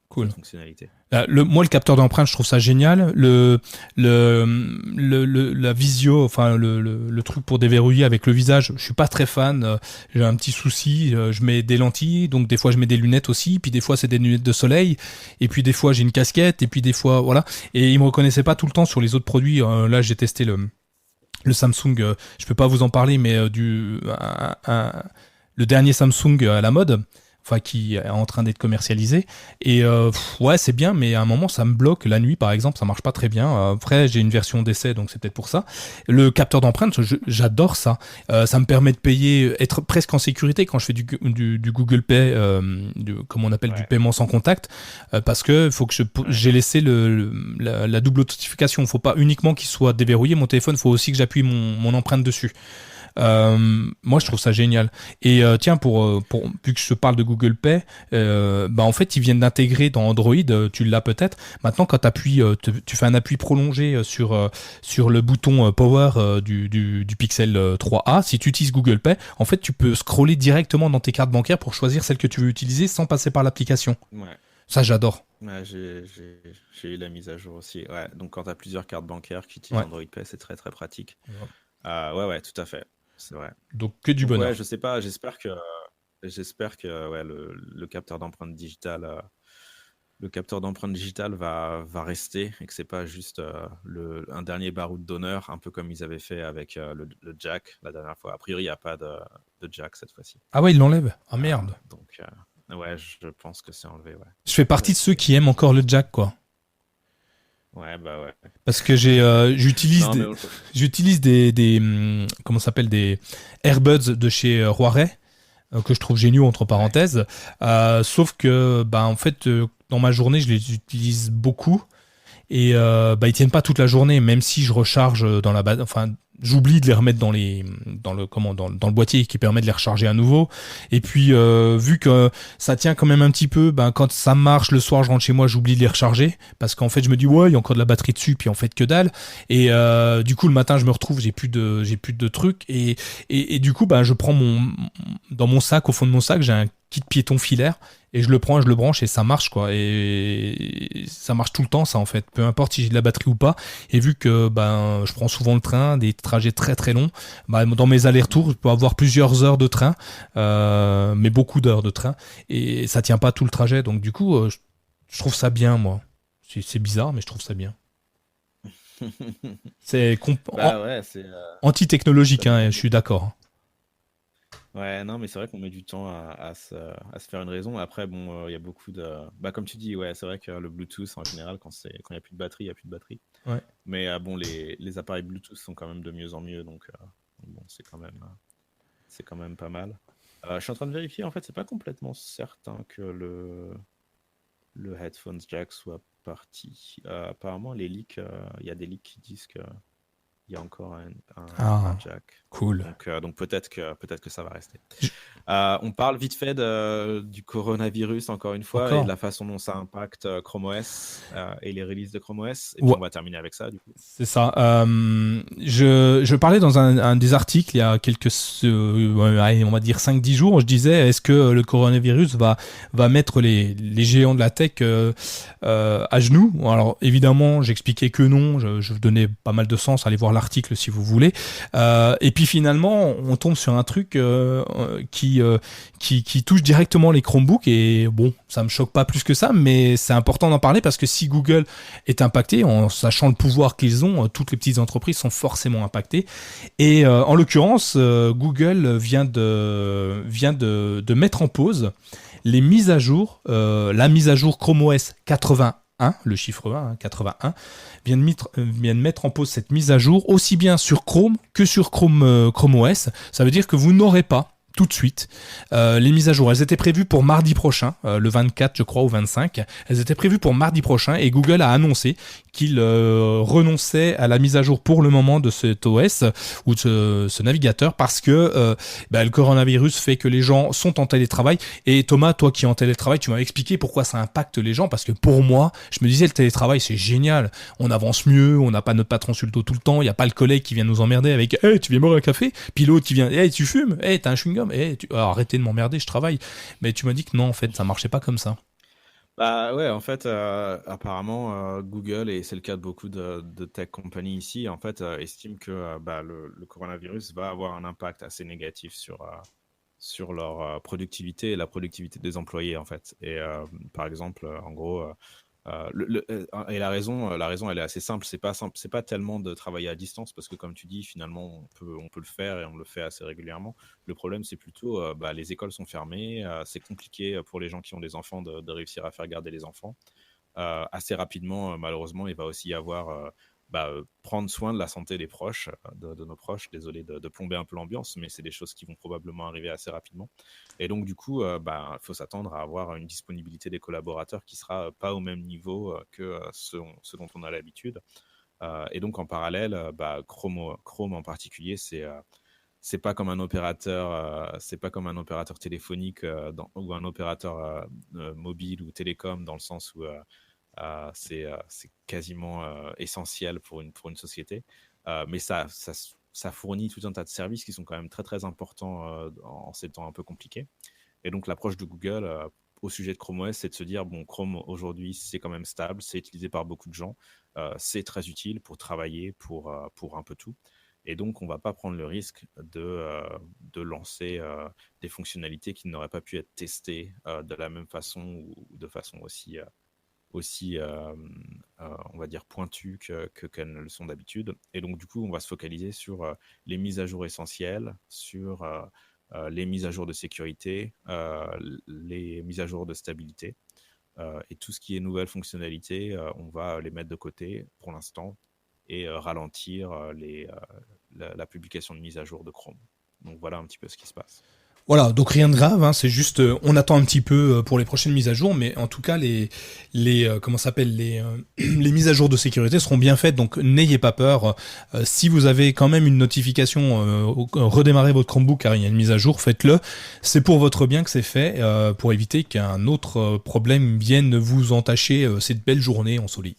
Cool. cette fonctionnalité. Moi, le capteur d'empreinte, je trouve ça génial. La visio, enfin le truc pour déverrouiller avec le visage, je suis pas très fan. J'ai un petit souci. Je mets des lentilles, donc des fois je mets des lunettes aussi. Puis des fois c'est des lunettes de soleil. Et puis des fois j'ai une casquette. Et puis des fois voilà. Et il me reconnaissait pas tout le temps sur les autres produits. Là, j'ai testé le Samsung. Je peux pas vous en parler, mais le dernier Samsung à la mode. Enfin, qui est en train d'être commercialisé. Et ouais, c'est bien, mais à un moment, ça me bloque. La nuit, par exemple, ça marche pas très bien. Après, j'ai une version d'essai, donc c'est peut-être pour ça. Le capteur d'empreinte, j'adore ça. Ça me permet de payer, être presque en sécurité quand je fais du Google Pay, comme on appelle, du paiement sans contact, parce que faut que j'ai laissé la double authentification. Faut pas uniquement qu'il soit déverrouillé mon téléphone, faut aussi que j'appuie mon empreinte dessus. Moi, je trouve ça génial. Et tiens, vu que je te parle de Google Pay, en fait, ils viennent d'intégrer dans Android, tu l'as peut-être. Maintenant, quand tu fais un appui prolongé sur le bouton Power du Pixel 3a, si tu utilises Google Pay, en fait, tu peux scroller directement dans tes cartes bancaires pour choisir celle que tu veux utiliser sans passer par l'application. Ouais. Ça, j'adore. Ouais, j'ai eu la mise à jour aussi. Ouais. Donc, quand tu as plusieurs cartes bancaires qui utilisent Android Pay, c'est très très pratique. Ouais, tout à fait. C'est vrai. Donc, que du bonheur. Ouais, je sais pas, j'espère que ouais, le capteur d'empreinte digitale, va rester et que c'est pas juste un dernier baroud d'honneur, un peu comme ils avaient fait avec le jack la dernière fois. A priori, il n'y a pas de jack cette fois-ci. Ah ouais, ils l'enlèvent. Ah merde. Donc, ouais, je pense que c'est enlevé. Ouais. Je fais partie de ceux qui aiment encore le jack, quoi. Ouais, bah ouais. Parce que j'utilise des comment ça s'appelle, des Airbuds de chez Huawei que je trouve géniaux entre parenthèses. Sauf que en fait dans ma journée je les utilise beaucoup et ils tiennent pas toute la journée, même si je recharge dans la base. Enfin, j'oublie de les remettre dans le boîtier qui permet de les recharger à nouveau. Et puis vu que ça tient quand même un petit peu, quand ça marche le soir, je rentre chez moi, j'oublie de les recharger parce qu'en fait je me dis ouais, il y a encore de la batterie dessus, puis en fait que dalle. Et du coup le matin je me retrouve, j'ai plus de trucs et du coup je prends dans mon sac, au fond de mon sac, j'ai un kit piéton filaire et je le prends, je le branche et ça marche quoi. Et ça marche tout le temps ça en fait, peu importe si j'ai de la batterie ou pas. Et vu que je prends souvent le train, des trajets très très longs, dans mes allers-retours, je peux avoir plusieurs heures de train, mais beaucoup d'heures de train et ça tient pas tout le trajet. Donc du coup, je trouve ça bien moi. C'est bizarre, mais je trouve ça bien. C'est ouais, anti-technologique, je suis d'accord. Ouais, non, mais c'est vrai qu'on met du temps à se faire une raison. Après, bon, il y a beaucoup de. Comme tu dis, ouais, c'est vrai que le Bluetooth, en général, quand il n'y a plus de batterie, il n'y a plus de batterie. Ouais. Mais bon, les appareils Bluetooth sont quand même de mieux en mieux, donc bon, c'est quand même pas mal. Je suis en train de vérifier, en fait, c'est pas complètement certain que le headphones jack soit parti. Apparemment, les leaks, il y a des leaks qui disent que il y a encore un jack. Cool. Donc peut-être que ça va rester. On parle vite fait du coronavirus encore une fois et de la façon dont ça impacte Chrome OS et les releases de Chrome OS. Et puis on va terminer avec ça du coup. C'est ça. Je parlais dans un des articles il y a quelques, on va dire 5-10 jours, je disais est-ce que le coronavirus va mettre les géants de la tech à genoux. Alors évidemment, j'expliquais que non, je vous donnais pas mal de sens, allez voir l'article si vous voulez. Et puis finalement, on tombe sur un truc qui touche directement les Chromebooks et bon, ça me choque pas plus que ça, mais c'est important d'en parler parce que si Google est impacté, en sachant le pouvoir qu'ils ont, toutes les petites entreprises sont forcément impactées. Et en l'occurrence, Google vient de mettre en pause les mises à jour, la mise à jour Chrome OS 81, le chiffre 1, 81, vient de mettre en pause cette mise à jour aussi bien sur Chrome que sur Chrome OS. Ça veut dire que vous n'aurez pas tout de suite. Les mises à jour, elles étaient prévues pour mardi prochain, le 24 je crois, ou 25. Elles étaient prévues pour mardi prochain et Google a annoncé qu'il renonçait à la mise à jour pour le moment de cet OS ou de ce navigateur parce que le coronavirus fait que les gens sont en télétravail. Et Thomas, toi qui es en télétravail, tu m'as expliqué pourquoi ça impacte les gens, parce que pour moi, je me disais le télétravail c'est génial, on avance mieux, on n'a pas notre patron sur le dos tout le temps, il n'y a pas le collègue qui vient nous emmerder avec hey, tu viens boire un café, puis l'autre qui vient hey, tu fumes, hey, t'as un chewing-gum, hey, arrêtez de m'emmerder, je travaille. Mais tu m'as dit que non, en fait ça marchait pas comme ça. Bah ouais, en fait, apparemment, Google, et c'est le cas de beaucoup de tech companies ici, en fait, estiment que le coronavirus va avoir un impact assez négatif sur leur productivité et la productivité des employés, en fait. Et par exemple, en gros, et la raison, elle est assez simple. C'est pas tellement de travailler à distance, parce que comme tu dis, finalement, on peut le faire et on le fait assez régulièrement. Le problème, c'est plutôt, les écoles sont fermées, c'est compliqué pour les gens qui ont des enfants de réussir à faire garder les enfants. Assez rapidement, malheureusement, il va aussi y avoir prendre soin de la santé des proches, de nos proches. Désolé de plomber un peu l'ambiance, mais c'est des choses qui vont probablement arriver assez rapidement. Et donc, du coup, faut s'attendre à avoir une disponibilité des collaborateurs qui sera pas au même niveau que ce dont on a l'habitude. Et donc, en parallèle, Chrome en particulier, c'est pas comme un opérateur, téléphonique ou un opérateur mobile ou télécom, dans le sens où c'est quasiment essentiel pour une société. Mais ça fournit tout un tas de services qui sont quand même très très importants en ces temps un peu compliqués. Et donc l'approche de Google au sujet de Chrome OS, c'est de se dire, bon, Chrome aujourd'hui c'est quand même stable, c'est utilisé par beaucoup de gens, c'est très utile pour travailler, pour un peu tout. Et donc, on ne va pas prendre le risque de lancer des fonctionnalités qui n'auraient pas pu être testées de la même façon ou de façon aussi on va dire, pointues qu'elles ne le sont d'habitude. Et donc, du coup, on va se focaliser sur les mises à jour essentielles, sur les mises à jour de sécurité, les mises à jour de stabilité. Et tout ce qui est nouvelles fonctionnalités, on va les mettre de côté pour l'instant et ralentir la publication de mise à jour de Chrome. Donc, voilà un petit peu ce qui se passe. Voilà, donc rien de grave, hein, c'est juste, on attend un petit peu pour les prochaines mises à jour, mais en tout cas les les mises à jour de sécurité seront bien faites, donc n'ayez pas peur. Si vous avez quand même une notification, redémarrez votre Chromebook car il y a une mise à jour, faites-le. C'est pour votre bien que c'est fait, pour éviter qu'un autre problème vienne vous entacher cette belle journée ensoleillée.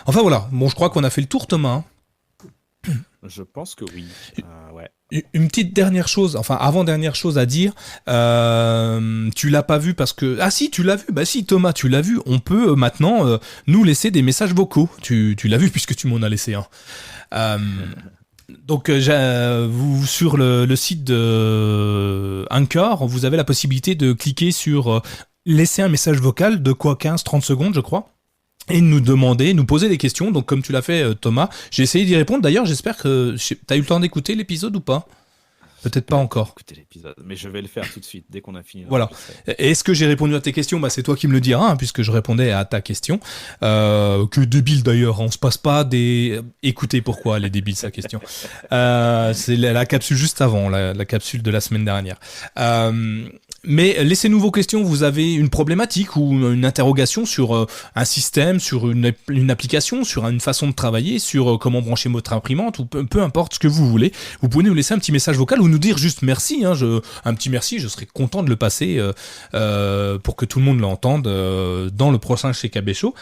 Enfin voilà, bon, je crois qu'on a fait le tour, Thomas. Je pense que oui. Ouais. Une petite dernière chose, enfin avant-dernière chose à dire, tu l'as pas vu parce que... Ah si, tu l'as vu, bah si Thomas, tu l'as vu, on peut maintenant nous laisser des messages vocaux, tu l'as vu puisque tu m'en as laissé un. Donc vous sur le site de Anchor, vous avez la possibilité de cliquer sur laisser un message vocal de quoi 15-30 secondes je crois. Et nous poser des questions. Donc comme tu l'as fait Thomas, j'ai essayé d'y répondre. D'ailleurs, j'espère que t'as eu le temps d'écouter l'épisode ou pas ? Peut-être pas encore. Écoutez l'épisode, mais je vais le faire tout de suite dès qu'on a fini. Voilà. Et est-ce que j'ai répondu à tes questions ? Bah c'est toi qui me le diras, hein, puisque je répondais à ta question. Que débile d'ailleurs, on se passe pas des. Écoutez pourquoi elle est débile sa question. C'est la capsule juste avant, la capsule de la semaine dernière. Mais laissez-nous vos questions, vous avez une problématique ou une interrogation sur un système, sur une application, sur une façon de travailler, sur comment brancher votre imprimante, ou peu importe ce que vous voulez. Vous pouvez nous laisser un petit message vocal ou nous dire juste merci, hein, un petit merci, je serais content de le passer pour que tout le monde l'entende dans le prochain chez KB Show.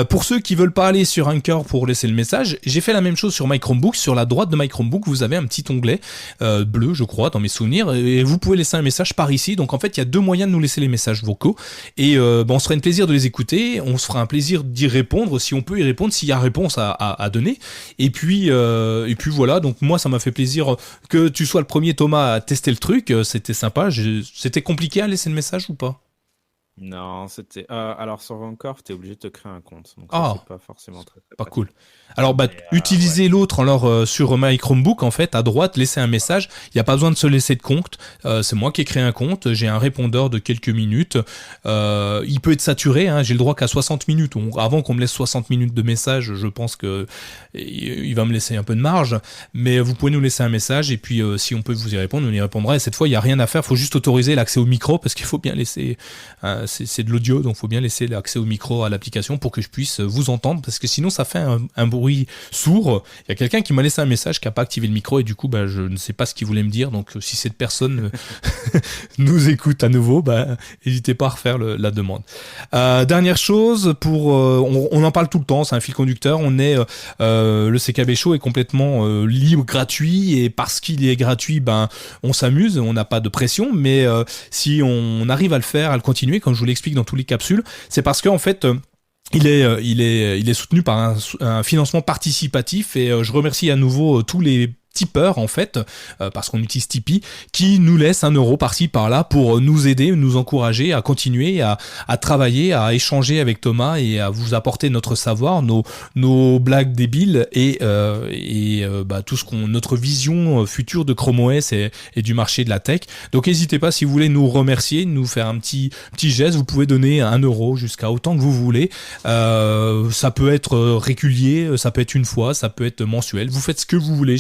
Pour ceux qui veulent pas aller sur Anchor pour laisser le message, j'ai fait la même chose sur My Chromebook. Sur la droite de My Chromebook, vous avez un petit onglet bleu, je crois, dans mes souvenirs, et vous pouvez laisser un message par ici. Donc en fait, il y a deux moyens de nous laisser les messages vocaux, et on se ferait un plaisir de les écouter, on se fera un plaisir d'y répondre, si on peut y répondre, s'il y a réponse à donner. Et puis voilà, donc moi ça m'a fait plaisir que tu sois le premier Thomas à tester le truc, c'était sympa. C'était compliqué à laisser le message ou pas ? Non, c'était. Alors sur Anchor, t'es obligé de te créer un compte. Donc ça, Ah, c'est pas forcément très pas pratique. cool. Alors, Mais, utilisez ouais. l'autre alors sur My Chromebook, en fait, à droite, laissez un message. Il n'y a pas besoin de se laisser de compte. C'est moi qui ai créé un compte. J'ai un répondeur de quelques minutes. Il peut être saturé. Hein. J'ai le droit qu'à 60 minutes. Avant qu'on me laisse 60 minutes de message, je pense que il va me laisser un peu de marge. Mais vous pouvez nous laisser un message. Et puis, si on peut vous y répondre, on y répondra. Et cette fois, il n'y a rien à faire. Il faut juste autoriser l'accès au micro parce qu'il faut bien laisser. C'est de l'audio, donc il faut bien laisser l'accès au micro à l'application pour que je puisse vous entendre. Parce que sinon, ça fait un bruit sourd. Il y a quelqu'un qui m'a laissé un message qui n'a pas activé le micro et du coup je ne sais pas ce qu'il voulait me dire, donc si cette personne nous écoute à nouveau, n'hésitez pas à refaire la demande. Dernière chose, on en parle tout le temps, c'est un fil conducteur, le CKB Show est complètement libre, gratuit, et parce qu'il est gratuit, on s'amuse, on n'a pas de pression, mais si on arrive à le faire, à le continuer, comme je vous l'explique dans toutes les capsules, c'est parce qu'en fait il est soutenu par un financement participatif et je remercie à nouveau tous les tipeurs en fait, parce qu'on utilise Tipeee, qui nous laisse 1 euro par-ci par-là pour nous aider, nous encourager à continuer à travailler, à échanger avec Thomas et à vous apporter notre savoir, nos blagues débiles et tout notre vision future de Chrome OS et du marché de la tech. Donc n'hésitez pas, si vous voulez nous remercier, nous faire un petit geste, vous pouvez donner 1 euro jusqu'à autant que vous voulez. Ça peut être régulier, ça peut être une fois, ça peut être mensuel. Vous faites ce que vous voulez.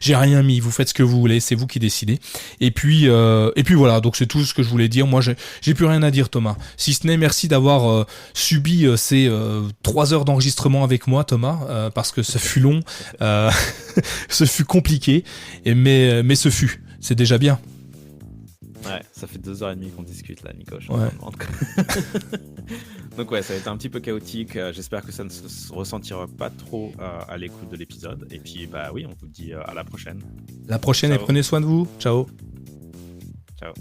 J'ai rien mis. Vous faites ce que vous voulez. C'est vous qui décidez. Et puis voilà. Donc c'est tout ce que je voulais dire. Moi, j'ai plus rien à dire, Thomas. Si ce n'est merci d'avoir subi ces 3 heures d'enregistrement avec moi, Thomas, parce que ça fut long, ce fut compliqué, mais ce fut. C'est déjà bien. Ouais, ça fait 2h30 qu'on discute là, Nico. Ouais. Donc ouais, ça va être un petit peu chaotique. J'espère que ça ne se ressentira pas trop à l'écoute de l'épisode. Et puis oui, on vous dit à la prochaine. La prochaine. Ciao. Et prenez soin de vous. Ciao. Ciao.